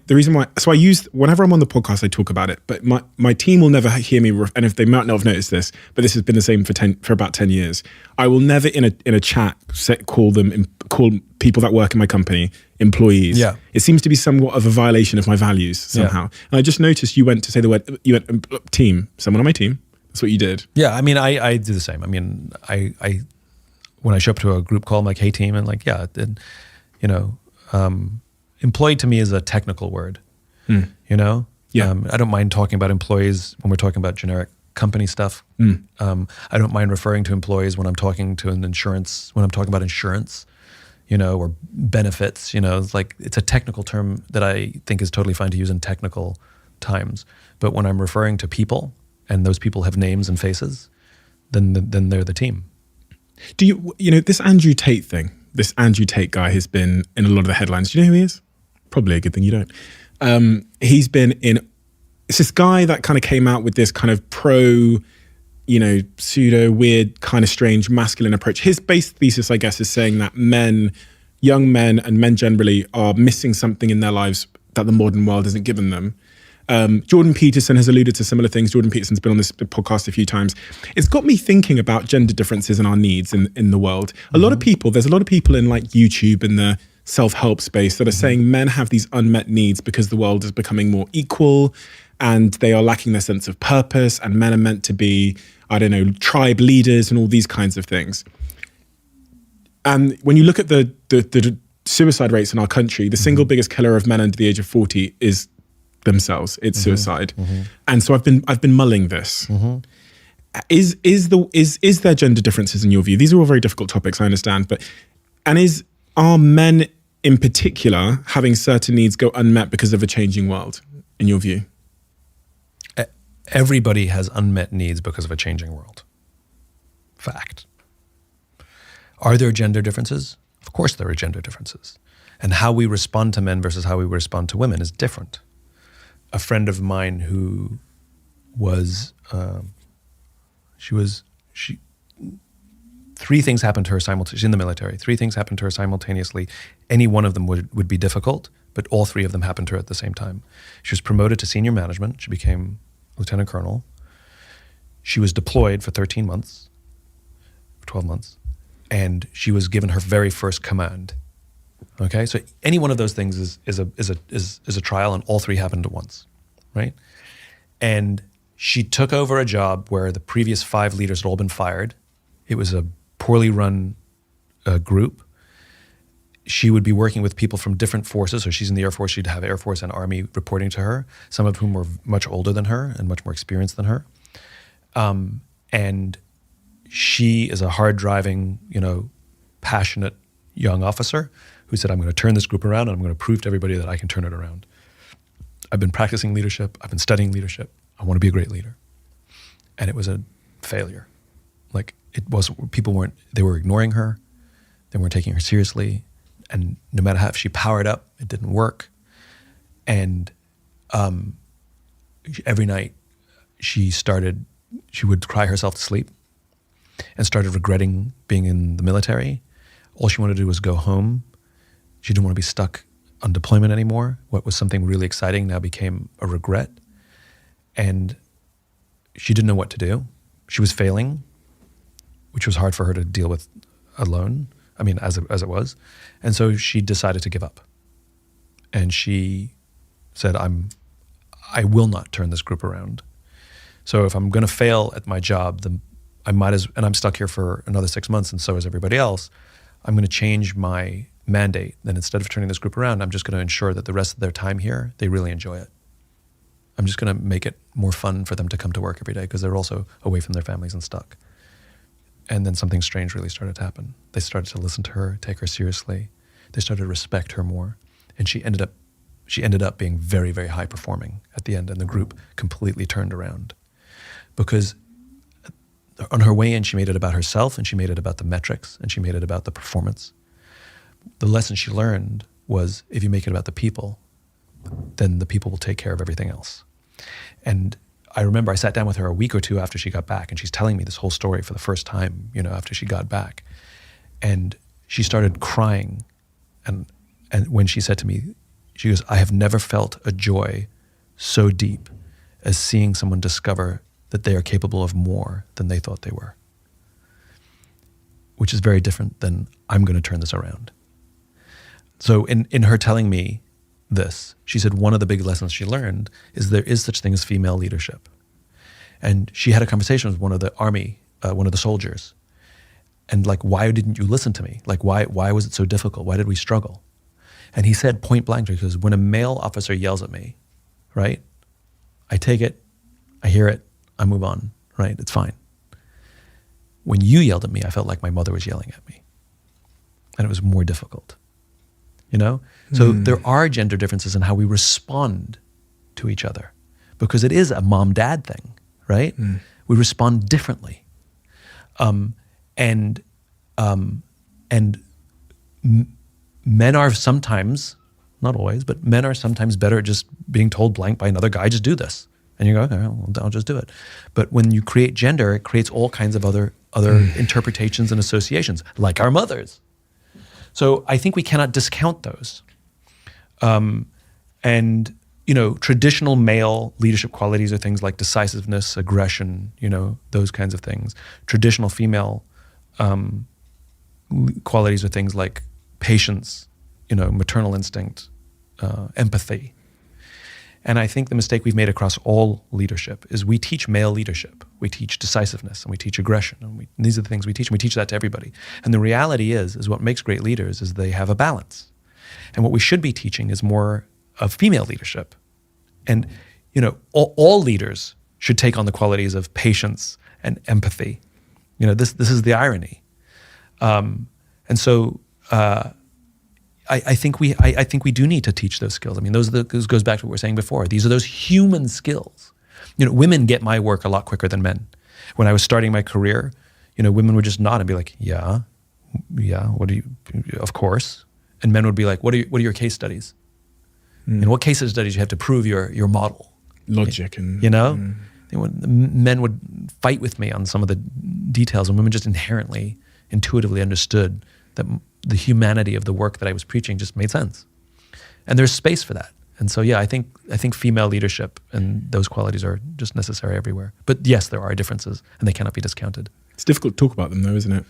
so I use, whenever I'm on the podcast, I talk about it, but my team will never hear me, and if they might not have noticed this, but this has been the same for about 10 years. I will never in a chat call people that work in my company employees. Yeah. It seems to be somewhat of a violation of my values somehow. Yeah. And I just noticed you went to say the word, you went team, someone on my team. That's what you did. Yeah. I mean, I do the same. I mean, I when I show up to a group call, I'm like, hey team, and like, yeah, and, you know, employee to me is a technical word, you know? Yeah. I don't mind talking about employees when we're talking about generic company stuff. I don't mind referring to employees when I'm talking to when I'm talking about insurance, you know, or benefits, you know, it's a technical term that I think is totally fine to use in technical times. But when I'm referring to people and those people have names and faces, then they're the team. Do you know, this Andrew Tate thing, this Andrew Tate guy has been in a lot of the headlines. Do you know who he is? Probably a good thing you don't. He's been in, it's this guy that kind of came out with this kind of pro, you know, pseudo weird, kind of strange masculine approach. His base thesis, I guess, is saying that young men and men generally are missing something in their lives that the modern world hasn't given them. Jordan Peterson has alluded to similar things. Jordan Peterson's been on this podcast a few times. It's got me thinking about gender differences and our needs in the world. There's a lot of people in like YouTube and the self-help space that are saying men have these unmet needs because the world is becoming more equal and they are lacking their sense of purpose, and men are meant to be, I don't know, tribe leaders and all these kinds of things. And when you look at the suicide rates in our country, the single biggest killer of men under the age of 40 is themselves. It's suicide. And so I've been mulling this. Is there gender differences in your view? These are all very difficult topics, I understand, are men in particular having certain needs go unmet because of a changing world, in your view? Everybody has unmet needs because of a changing world. Fact. Are there gender differences? Of course there are gender differences. And how we respond to men versus how we respond to women is different. A friend of mine who was, three things happened to her simultaneously. She's in the military. Three things happened to her simultaneously. Any one of them would be difficult, but all three of them happened to her at the same time. She was promoted to senior management. She became lieutenant colonel. She was deployed for 13 months, 12 months, and she was given her very first command. Okay, so any one of those things is a trial, and all three happened at once, right? And she took over a job where the previous 5 leaders had all been fired. It was a poorly run group. She would be working with people from different forces. So she's in the Air Force. She'd have Air Force and Army reporting to her, some of whom were much older than her and much more experienced than her. And she is a hard-driving, you know, passionate young officer who said, I'm going to turn this group around and I'm going to prove to everybody that I can turn it around. I've been practicing leadership. I've been studying leadership. I want to be a great leader. And it was a failure. Like, they were ignoring her. They weren't taking her seriously. And no matter how she powered up, it didn't work. And every night she would cry herself to sleep and started regretting being in the military. All she wanted to do was go home. She didn't want to be stuck on deployment anymore. What was something really exciting now became a regret. And she didn't know what to do. She was failing, which was hard for her to deal with alone. I mean, as it was. And so she decided to give up. And she said, I will not turn this group around. So if I'm going to fail at my job, and I'm stuck here for another 6 months, and so is everybody else, I'm going to change my mandate. Then instead of turning this group around, I'm just going to ensure that the rest of their time here, they really enjoy it. I'm just going to make it more fun for them to come to work every day because they're also away from their families and stuck. And then something strange really started to happen. They started to listen to her, take her seriously. They started to respect her more. And she ended up being very, very high performing at the end, and the group completely turned around. Because on her way in, she made it about herself, and she made it about the metrics, and she made it about the performance. The lesson she learned was, if you make it about the people, then the people will take care of everything else. And I remember I sat down with her a week or two after she got back, and she's telling me this whole story for the first time, after she got back. And she started crying. And when she said to me, she goes, I have never felt a joy so deep as seeing someone discover that they are capable of more than they thought they were. Which is very different than, I'm going to turn this around. So in her telling me this, she said one of the big lessons she learned is there is such thing as female leadership. And she had a conversation with one of the army, one of the soldiers. And like, why didn't you listen to me? Like, why was it so difficult? Why did we struggle? And he said point blank, because when a male officer yells at me, right, I take it, I hear it, I move on, right? It's fine. When you yelled at me, I felt like my mother was yelling at me. And it was more difficult, So there are gender differences in how we respond to each other, because it is a mom-dad thing, right? We respond differently. Men are sometimes, not always, but men are sometimes better at just being told blank by another guy, just do this. And you go, okay, well, I'll just do it. But when you create gender, it creates all kinds of other interpretations and associations, like our mothers. So I think we cannot discount those. Traditional male leadership qualities are things like decisiveness, aggression, those kinds of things. Traditional female qualities are things like patience, maternal instinct, empathy. And I think the mistake we've made across all leadership is we teach male leadership. We teach decisiveness and we teach aggression. And these are the things we teach, and we teach that to everybody. And the reality is what makes great leaders is they have a balance. And what we should be teaching is more of female leadership. And, all leaders should take on the qualities of patience and empathy. This is the irony. I think we do need to teach those skills. I mean, those goes back to what we were saying before. These are those human skills. Women get my work a lot quicker than men. When I was starting my career, women would just nod and be like, yeah, what do you, of course. And men would be like, what are your case studies? And what case studies you have to prove your model? Logic and men would fight with me on some of the details, and women just intuitively understood that the humanity of the work that I was preaching just made sense. And there's space for that. And so, I think female leadership and those qualities are just necessary everywhere. But yes, there are differences, and they cannot be discounted. It's difficult to talk about them though, isn't it?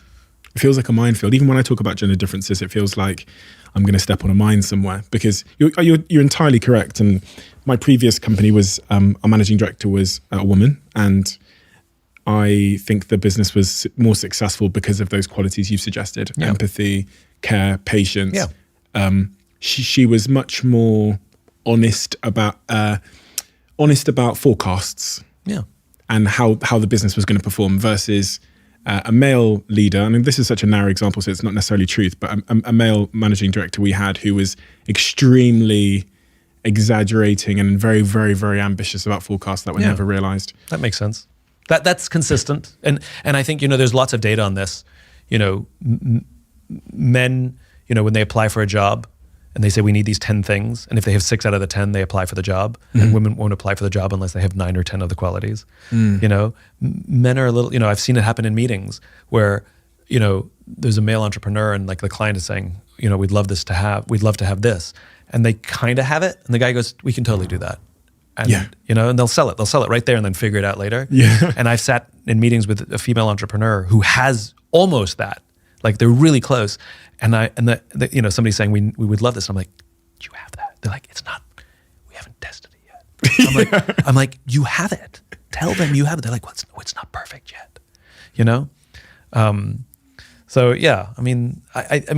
It feels like a minefield. Even when I talk about gender differences, it feels like I'm going to step on a mine somewhere, because you're entirely correct. And my previous company was, our managing director was a woman, and I think the business was more successful because of those qualities you've suggested: empathy, care, patience. Yeah. She was much more honest about forecasts. Yeah. And how the business was going to perform versus a male leader. I mean, this is such a narrow example, so it's not necessarily truth, but a male managing director we had who was extremely exaggerating and very, very, very ambitious about forecasts that were never realized. That makes sense. That's consistent. And I think, there's lots of data on this. Men, when they apply for a job and they say we need these 10 things, and if they have 6 out of the 10, they apply for the job. And women won't apply for the job unless they have 9 or 10 of the qualities. Men are a little, I've seen it happen in meetings where, there's a male entrepreneur and like the client is saying, we'd love to have this. And they kind of have it. And the guy goes, we can totally do that. And, and they'll sell it right there and then figure it out later. Yeah. And I've sat in meetings with a female entrepreneur who has almost that, like they're really close. And somebody's saying, we would love this. I'm like, you have that. They're like, it's not, we haven't tested it yet. I'm like, you have it. Tell them you have it. They're like, well, it's not perfect yet. So yeah, I mean,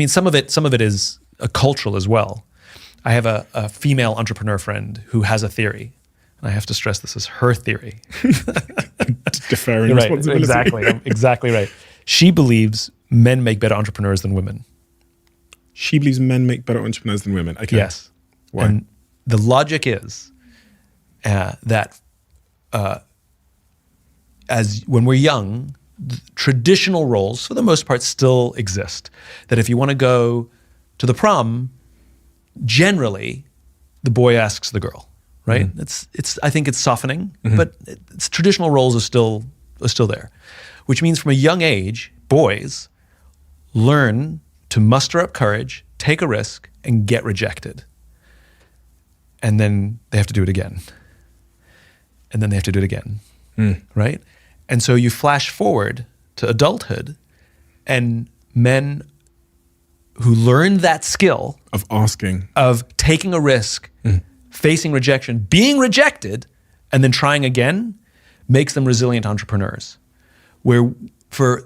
some of it is cultural as well. I have a female entrepreneur friend who has a theory, and I have to stress this is her theory. Deferring responsibility. Exactly right. She believes men make better entrepreneurs than women. She believes men make better entrepreneurs than women. Okay. Yes. Why? And the logic is that as when we're young, traditional roles, for the most part, still exist. That if you want to go to the prom, generally, the boy asks the girl, right? I think it's softening, but traditional roles are still there, which means from a young age, boys learn to muster up courage, take a risk, and get rejected. And then they have to do it again. And then they have to do it again, right? And so you flash forward to adulthood, and men who learned that skill of asking, of taking a risk, facing rejection, being rejected, and then trying again, makes them resilient entrepreneurs. Where for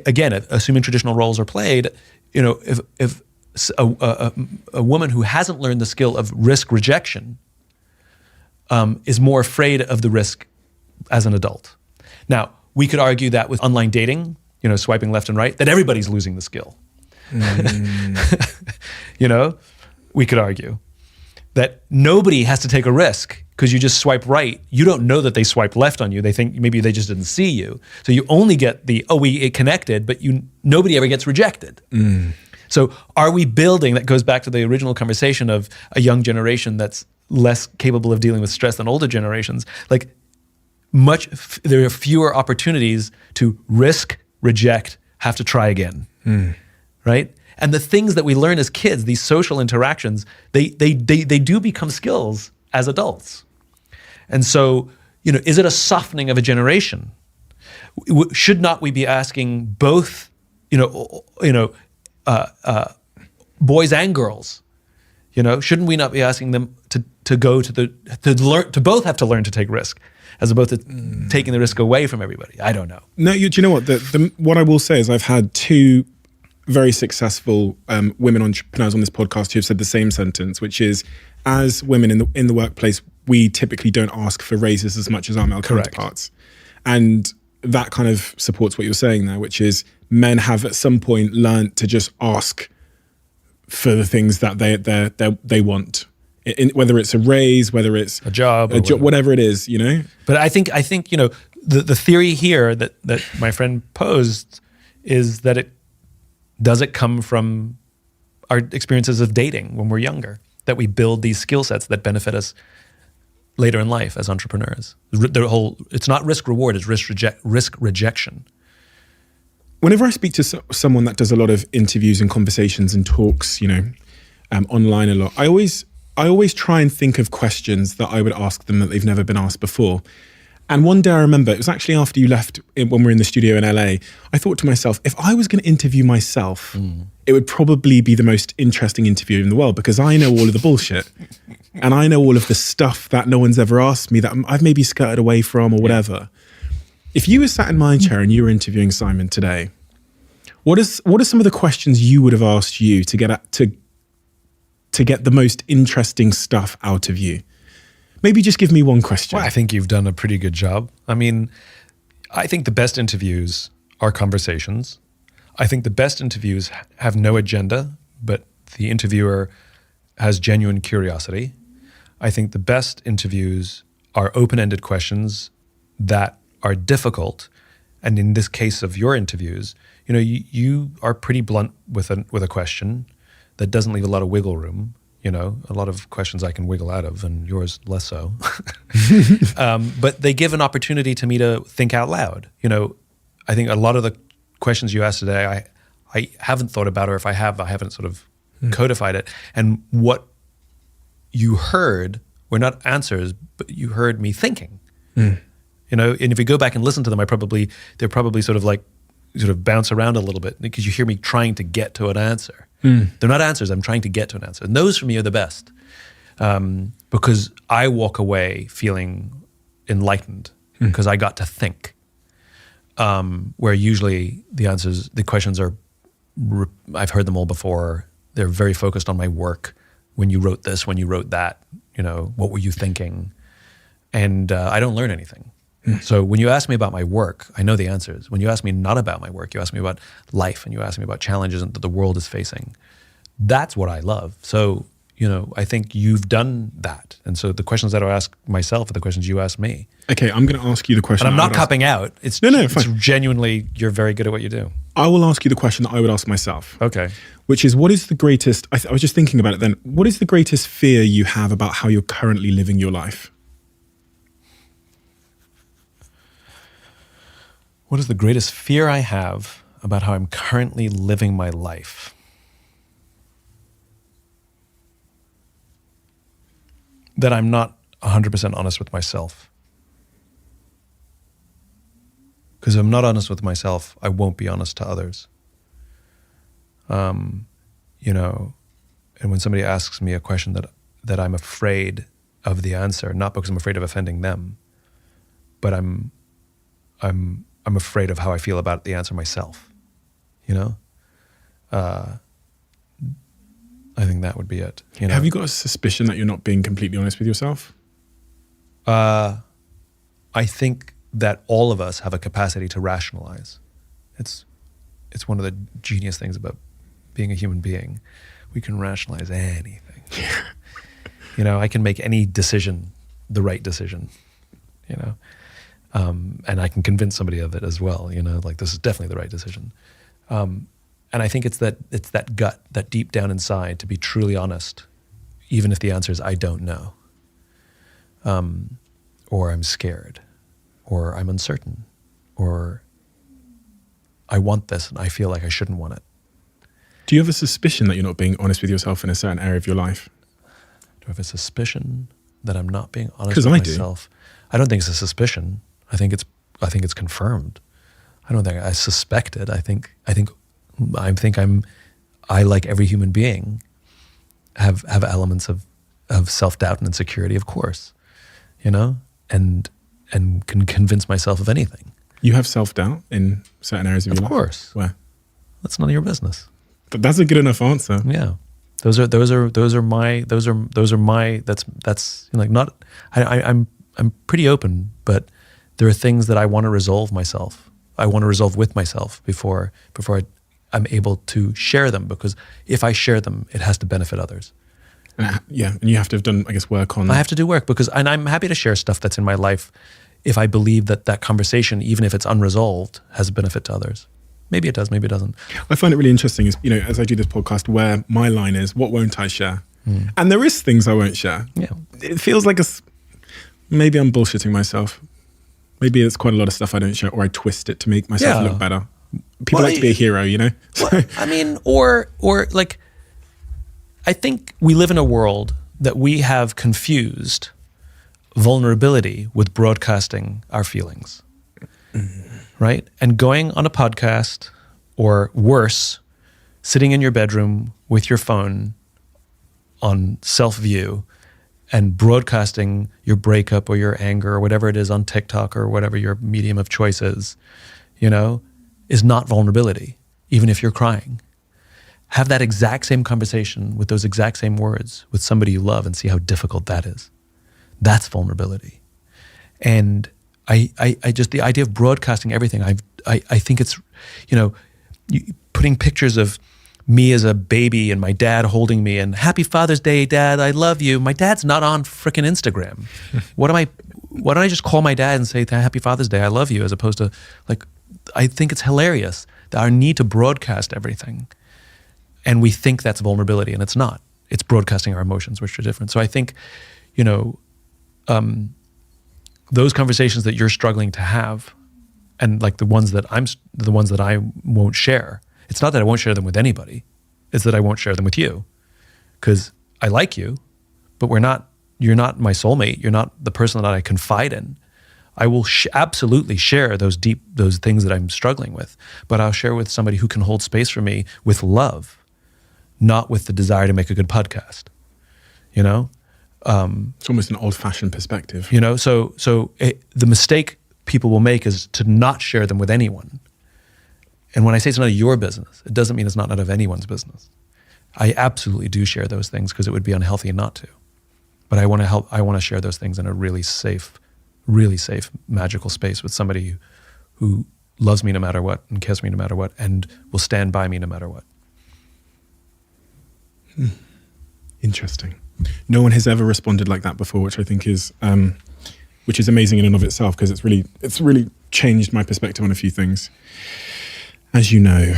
again, assuming traditional roles are played, if a woman who hasn't learned the skill of risk rejection is more afraid of the risk as an adult. Now, we could argue that with online dating, swiping left and right, that everybody's losing the skill. We could argue that nobody has to take a risk because you just swipe right. You don't know that they swiped left on you. They think maybe they just didn't see you. So you only get it connected, but nobody ever gets rejected. So are we building, that goes back to the original conversation of a young generation that's less capable of dealing with stress than older generations. Like there are fewer opportunities to risk, reject, have to try again, right? And the things that we learn as kids, these social interactions, they do become skills as adults. And so, is it a softening of a generation? Should not we be asking both, boys and girls? Shouldn't we not be asking them to both have to learn to take risk, as opposed to taking the risk away from everybody? I don't know. No, do you know what? What I will say is I've had two very successful women entrepreneurs on this podcast who have said the same sentence, which is, as women in the workplace, we typically don't ask for raises as much as our male counterparts. And that kind of supports what you're saying there, which is men have at some point learned to just ask for the things that they want, whether it's a raise, whether it's a job, whatever it is, But I think the theory here that my friend posed is that does it come from our experiences of dating when we're younger, that we build these skill sets that benefit us later in life as entrepreneurs. It's not risk reward, it's risk rejection. Whenever I speak to someone that does a lot of interviews and conversations and talks, online a lot, I always try and think of questions that I would ask them that they've never been asked before. And one day I remember, it was actually after you left when we were in the studio in LA, I thought to myself, if I was going to interview myself, it would probably be the most interesting interview in the world, because I know all of the bullshit and I know all of the stuff that no one's ever asked me that I've maybe skirted away from or whatever. If you were sat in my chair and you were interviewing Simon today, what are some of the questions you would have asked you to get the most interesting stuff out of you? Maybe just give me one question. Well, I think you've done a pretty good job. I mean, I think the best interviews are conversations. I think the best interviews have no agenda, but the interviewer has genuine curiosity. I think the best interviews are open-ended questions that are difficult. And in this case of your interviews, you are pretty blunt with a question that doesn't leave a lot of wiggle room. A lot of questions I can wiggle out of, and yours less so. But they give an opportunity to me to think out loud. I think a lot of the questions you asked today, I haven't thought about, or if I haven't sort of codified it. And what you heard were not answers, but you heard me thinking. And if you go back and listen to them, they're probably sort of bounce around a little bit because you hear me trying to get to an answer. They're not answers. I'm trying to get to an answer. And those for me are the best because I walk away feeling enlightened because I got to think. Where usually the questions are, I've heard them all before. They're very focused on my work. When you wrote this, when you wrote that, what were you thinking? And I don't learn anything. So when you ask me about my work, I know the answers. When you ask me not about my work, you ask me about life and you ask me about challenges that the world is facing. That's what I love. So, I think you've done that. And so the questions that I ask myself are the questions you ask me. Okay, I'm going to ask you the question. And I'm not copping out. It's fine. It's genuinely, you're very good at what you do. I will ask you the question that I would ask myself. Okay. Which is, what is the greatest, I was just thinking about it then, what is the greatest fear you have about how you're currently living your life? What is the greatest fear I have about how I'm currently living my life? That I'm not 100% honest with myself. Because if I'm not honest with myself, I won't be honest to others. And when somebody asks me a question that I'm afraid of the answer, not because I'm afraid of offending them, but I'm afraid of how I feel about the answer myself. I think that would be it. Have you got a suspicion that you're not being completely honest with yourself? I think that all of us have a capacity to rationalize. It's one of the genius things about being a human being. We can rationalize anything. I can make any decision the right decision, and I can convince somebody of it as well, like this is definitely the right decision. And I think it's that gut, that deep down inside to be truly honest, even if the answer is I don't know, or I'm scared, or I'm uncertain, or I want this and I feel like I shouldn't want it. Do you have a suspicion that you're not being honest with yourself in a certain area of your life? Do I have a suspicion that I'm not being honest with myself? I don't think it's a suspicion. I think it's confirmed. I don't think I suspect it. I think I like every human being have elements of self-doubt and insecurity, of course, and can convince myself of anything. You have self-doubt in certain areas of your life? Of course. Where? That's none of your business. But that's a good enough answer. Yeah. Those are my that's like not I'm pretty open, but there are things that I want to resolve myself. I want to resolve with myself before I'm able to share them, because if I share them, it has to benefit others. And you have to have done, I guess, work on. I have to do work and I'm happy to share stuff that's in my life if I believe that conversation, even if it's unresolved, has a benefit to others. Maybe it does, maybe it doesn't. I find it really interesting is, as I do this podcast, where my line is, what won't I share? And there is things I won't share. Yeah. It feels like maybe I'm bullshitting myself. Maybe it's quite a lot of stuff I don't share, or I twist it to make myself look better. People like to be a hero, Well, I mean, or like, I think we live in a world that we have confused vulnerability with broadcasting our feelings, right? And going on a podcast, or worse, sitting in your bedroom with your phone on self-view and broadcasting your breakup or your anger or whatever it is on TikTok or whatever your medium of choice is, is not vulnerability, even if you're crying. Have that exact same conversation with those exact same words with somebody you love and see how difficult that is. That's vulnerability. And I just, the idea of broadcasting everything, I think it's, putting pictures of me as a baby and my dad holding me and happy Father's Day, Dad, I love you. My dad's not on frickin' Instagram. Why don't I just call my dad and say happy Father's Day, I love you, as opposed to I think it's hilarious that our need to broadcast everything, and we think that's vulnerability, and it's not. It's broadcasting our emotions, which are different. So I think, those conversations that you're struggling to have, and like the ones that I won't share. It's not that I won't share them with anybody. It's that I won't share them with you, because I like you, but you're not my soulmate. You're not the person that I confide in. I will absolutely share those things that I'm struggling with, but I'll share with somebody who can hold space for me with love, not with the desire to make a good podcast. It's almost an old-fashioned perspective. So the mistake people will make is to not share them with anyone. And when I say it's none of your business, it doesn't mean it's not none of anyone's business. I absolutely do share those things because it would be unhealthy not to. But I want to share those things in a really safe, magical space with somebody who loves me no matter what and cares for me no matter what and will stand by me no matter what. Interesting. No one has ever responded like that before, which I think is amazing in and of itself, because it's really changed my perspective on a few things. As you know,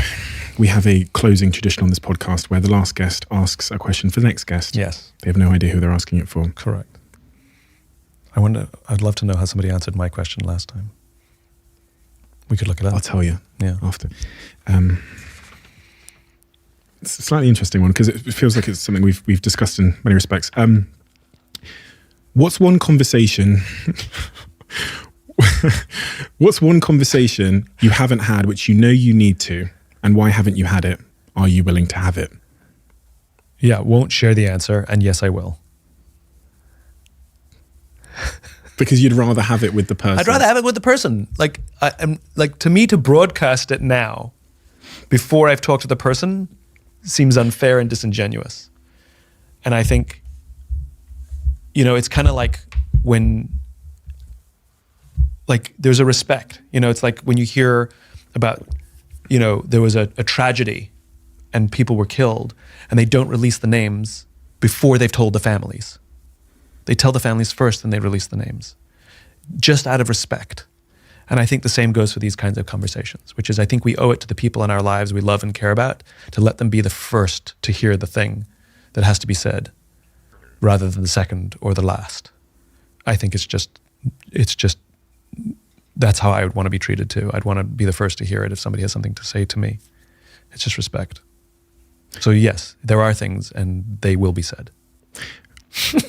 we have a closing tradition on this podcast where the last guest asks a question for the next guest. Yes. They have no idea who they're asking it for. Correct. I'd love to know how somebody answered my question last time. We could look it up. I'll tell you Yeah. after. It's a slightly interesting one because it feels like it's something we've discussed in many respects. What's one conversation you haven't had which you know you need to, and why haven't you had it? Are you willing to have it? Yeah, won't share the answer, and yes, I will. Because you'd rather have it with the person. I'd rather have it with the person. Like, to me, to broadcast it now, before I've talked to the person, seems unfair and disingenuous. And I think, it's kind of like when, there's a respect. It's like when you hear about, there was a tragedy and people were killed, and they don't release the names before they've told the families. They tell the families first, and they release the names, just out of respect. And I think the same goes for these kinds of conversations, which is I think we owe it to the people in our lives we love and care about to let them be the first to hear the thing that has to be said, rather than the second or the last. I think it's just that's how I would want to be treated too. I'd want to be the first to hear it if somebody has something to say to me. It's just respect. So yes, there are things, and they will be said.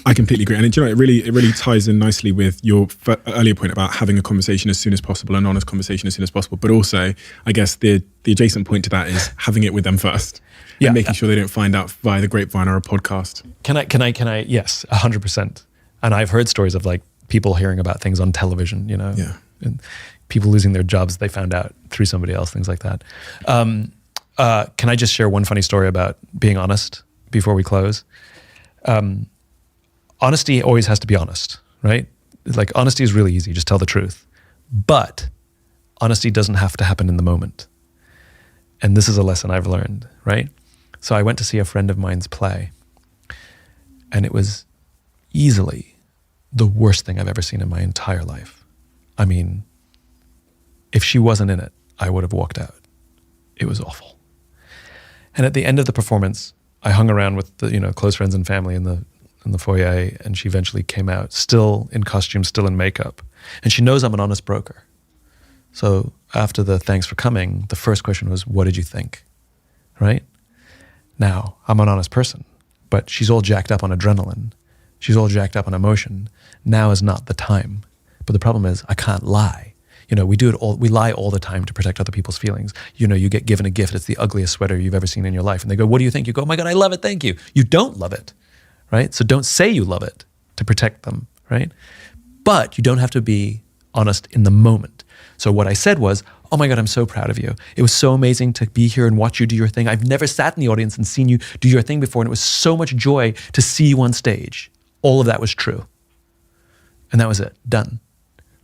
I completely agree, and it really ties in nicely with your earlier point about having a conversation as soon as possible, an honest conversation as soon as possible. But also, I guess the adjacent point to that is having it with them first, and making sure they don't find out via the grapevine or a podcast. Can I? Yes, 100%. And I've heard stories of people hearing about things on television, and people losing their jobs they found out through somebody else, things like that. Can I just share one funny story about being honest before we close? Honesty always has to be honest, right? Honesty is really easy, just tell the truth. But honesty doesn't have to happen in the moment. And this is a lesson I've learned, right? So I went to see a friend of mine's play, and it was easily the worst thing I've ever seen in my entire life. I mean, if she wasn't in it, I would have walked out. It was awful. And at the end of the performance, I hung around with the close friends and family in the foyer, and she eventually came out, still in costume, still in makeup. And she knows I'm an honest broker. So after the thanks for coming, the first question was, what did you think? Right? Now, I'm an honest person, but she's all jacked up on adrenaline. She's all jacked up on emotion. Now is not the time. But the problem is, I can't lie. We lie all the time to protect other people's feelings. You get given a gift, it's the ugliest sweater you've ever seen in your life. And they go, what do you think? You go, oh my God, I love it, thank you. You don't love it, right? So don't say you love it to protect them, right? But you don't have to be honest in the moment. So what I said was, oh my God, I'm so proud of you. It was so amazing to be here and watch you do your thing. I've never sat in the audience and seen you do your thing before, and it was so much joy to see you on stage. All of that was true. And that was it, done.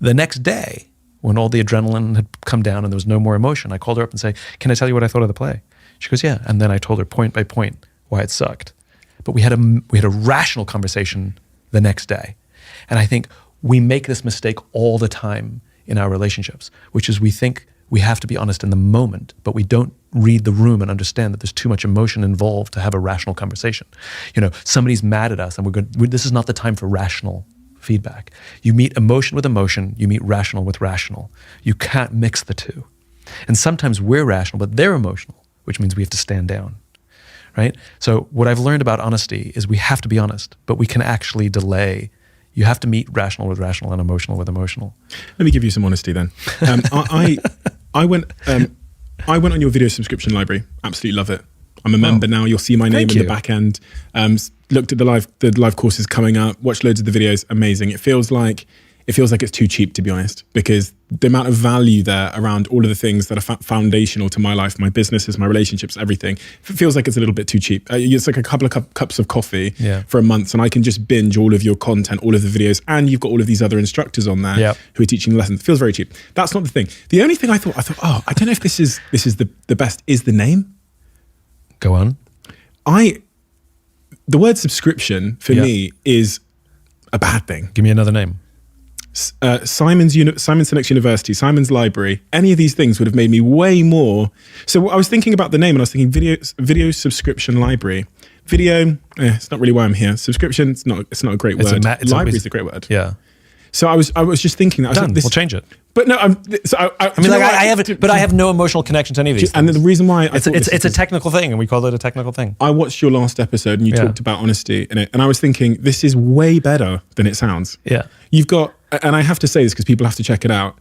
The next day, when all the adrenaline had come down and there was no more emotion, I called her up and say, can I tell you what I thought of the play? She goes, yeah. And then I told her point by point why it sucked. But we had a rational conversation the next day. And I think we make this mistake all the time in our relationships, which is we think we have to be honest in the moment, but we don't read the room and understand that there's too much emotion involved to have a rational conversation. Somebody's mad at us, and this is not the time for rational feedback. You meet emotion with emotion, you meet rational with rational. You can't mix the two. And sometimes we're rational, but they're emotional, which means we have to stand down, right? So what I've learned about honesty is we have to be honest, but we can actually delay. You have to meet rational with rational and emotional with emotional. Let me give you some honesty then. I went on your video subscription library. Absolutely love it. I'm a member now. You'll see my name in the back end. Looked at the live courses coming up. Watched loads of the videos. Amazing. It feels like it's too cheap, to be honest, because the amount of value there around all of the things that are foundational to my life, my businesses, my relationships, everything, it feels like it's a little bit too cheap. It's like a couple of cups of coffee for a month, and I can just binge all of your content, all of the videos, and you've got all of these other instructors on there who are teaching lessons. It feels very cheap. That's not the thing. The only thing I thought, oh, I don't know if this is the best, is the name. Go on. The word subscription for me is a bad thing. Give me another name. Simon Sinek's University, Simon's Library, any of these things would have made me way more. So I was thinking about the name, and I was thinking video subscription library. Video, it's not really why I'm here. Subscription, it's not a great word. Library is a great word. Yeah. So I was just thinking that. I was Done. like, we'll change it. But no, I have no emotional connection to any of these. And the reason why it's a technical thing, and we call it a technical thing. I watched your last episode, and you talked about honesty in it, and I was thinking this is way better than it sounds. Yeah, you've got, and I have to say this because people have to check it out.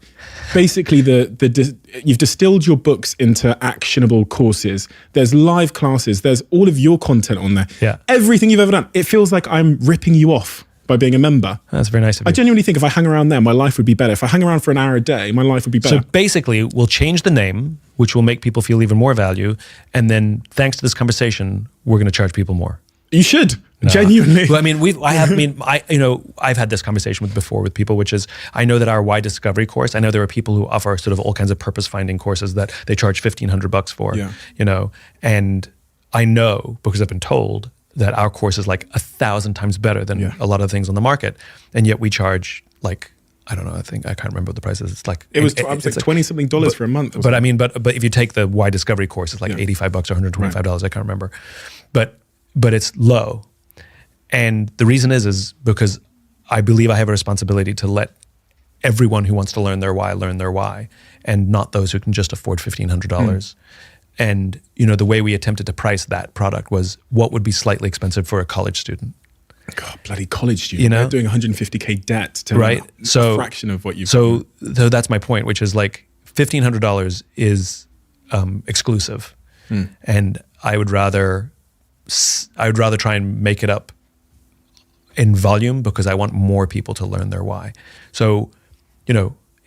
Basically, you've distilled your books into actionable courses. There's live classes. There's all of your content on there. Yeah, everything you've ever done. It feels like I'm ripping you off by being a member. That's very nice of you. I genuinely think if I hung around there, my life would be better. If I hung around for an hour a day, my life would be better. So basically, we'll change the name, which will make people feel even more value. And then thanks to this conversation, we're going to charge people more. You should. Genuinely. Well, I've had this conversation before with people, which is, I know that our Why Discovery course, I know there are people who offer sort of all kinds of purpose finding courses that they charge $1,500 for, and I know because I've been told that our course is like 1,000 times better than a lot of things on the market. And yet we charge like, I don't know, I can't remember what the price is. It's like, it was like $20-something for a month. But I mean, but if you take the Why Discovery course, it's like $85 or $125. Right. I can't remember. But it's low. And the reason is because I believe I have a responsibility to let everyone who wants to learn their why, and not those who can just afford $1,500. And the way we attempted to price that product was what would be slightly expensive for a college student. God, bloody college student! They're doing 150K debt to a fraction of what you've. So that's my point, which is like $1,500 is exclusive, and I would rather try and make it up in volume because I want more people to learn their why. So,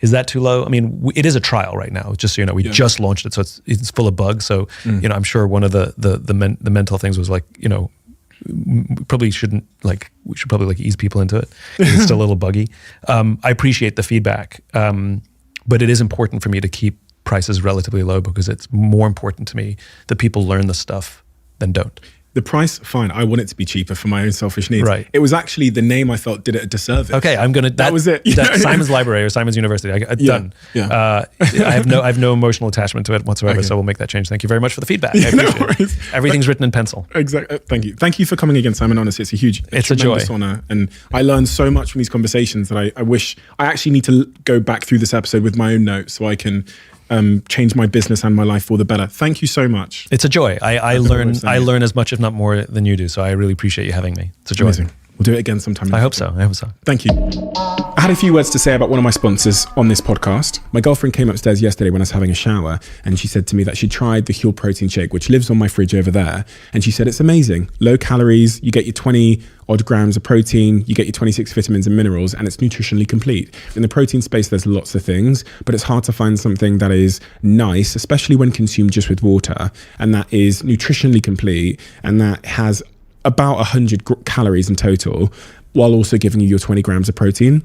is that too low? I mean, it is a trial right now. Just so we just launched it, so it's full of bugs. So I'm sure one of the mental things was like, we should probably ease people into it. It's still a little buggy. I appreciate the feedback, but it is important for me to keep prices relatively low because it's more important to me that people learn the stuff than don't. The price, fine. I want it to be cheaper for my own selfish needs. Right. It was actually the name I felt did it a disservice. Okay, I'm gonna. That was it. That's Simon's Library or Simon's University. Done. Yeah. I have no emotional attachment to it whatsoever. Okay. So we'll make that change. Thank you very much for the feedback. I appreciate it. Everything's written in pencil. Exactly. Thank you. Thank you for coming again, Simon. Honestly, it's a tremendous honor, and I learned so much from these conversations that I wish I actually need to go back through this episode with my own notes so I can change my business and my life for the better. Thank you so much. It's a joy. I learn as much, if not more, than you do. So I really appreciate you having me. It's a joy. Amazing. We'll do it again sometime. I hope so. Thank you. I had a few words to say about one of my sponsors on this podcast. My girlfriend came upstairs yesterday when I was having a shower, and she said to me that she tried the Huel protein shake, which lives on my fridge over there. And she said, it's amazing. Low calories, you get your 20 odd grams of protein, you get your 26 vitamins and minerals, and it's nutritionally complete. In the protein space, there's lots of things, but it's hard to find something that is nice, especially when consumed just with water, and that is nutritionally complete, and that has about 100 calories in total, while also giving you your 20 grams of protein.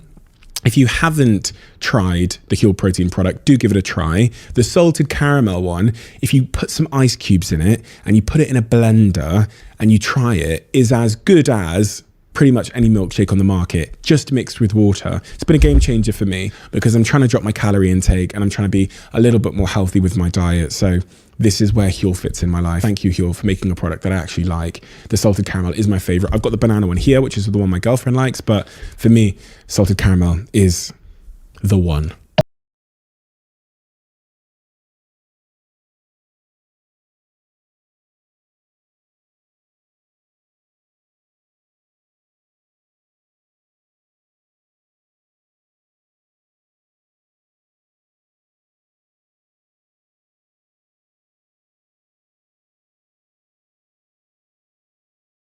If you haven't tried the Huel protein product, do give it a try. The salted caramel one, if you put some ice cubes in it and you put it in a blender and you try it, is as good as pretty much any milkshake on the market, just mixed with water. It's been a game changer for me because I'm trying to drop my calorie intake and I'm trying to be a little bit more healthy with my diet. So this is where Huel fits in my life. Thank you, Huel, for making a product that I actually like. The salted caramel is my favorite. I've got the banana one here, which is the one my girlfriend likes, but for me, salted caramel is the one.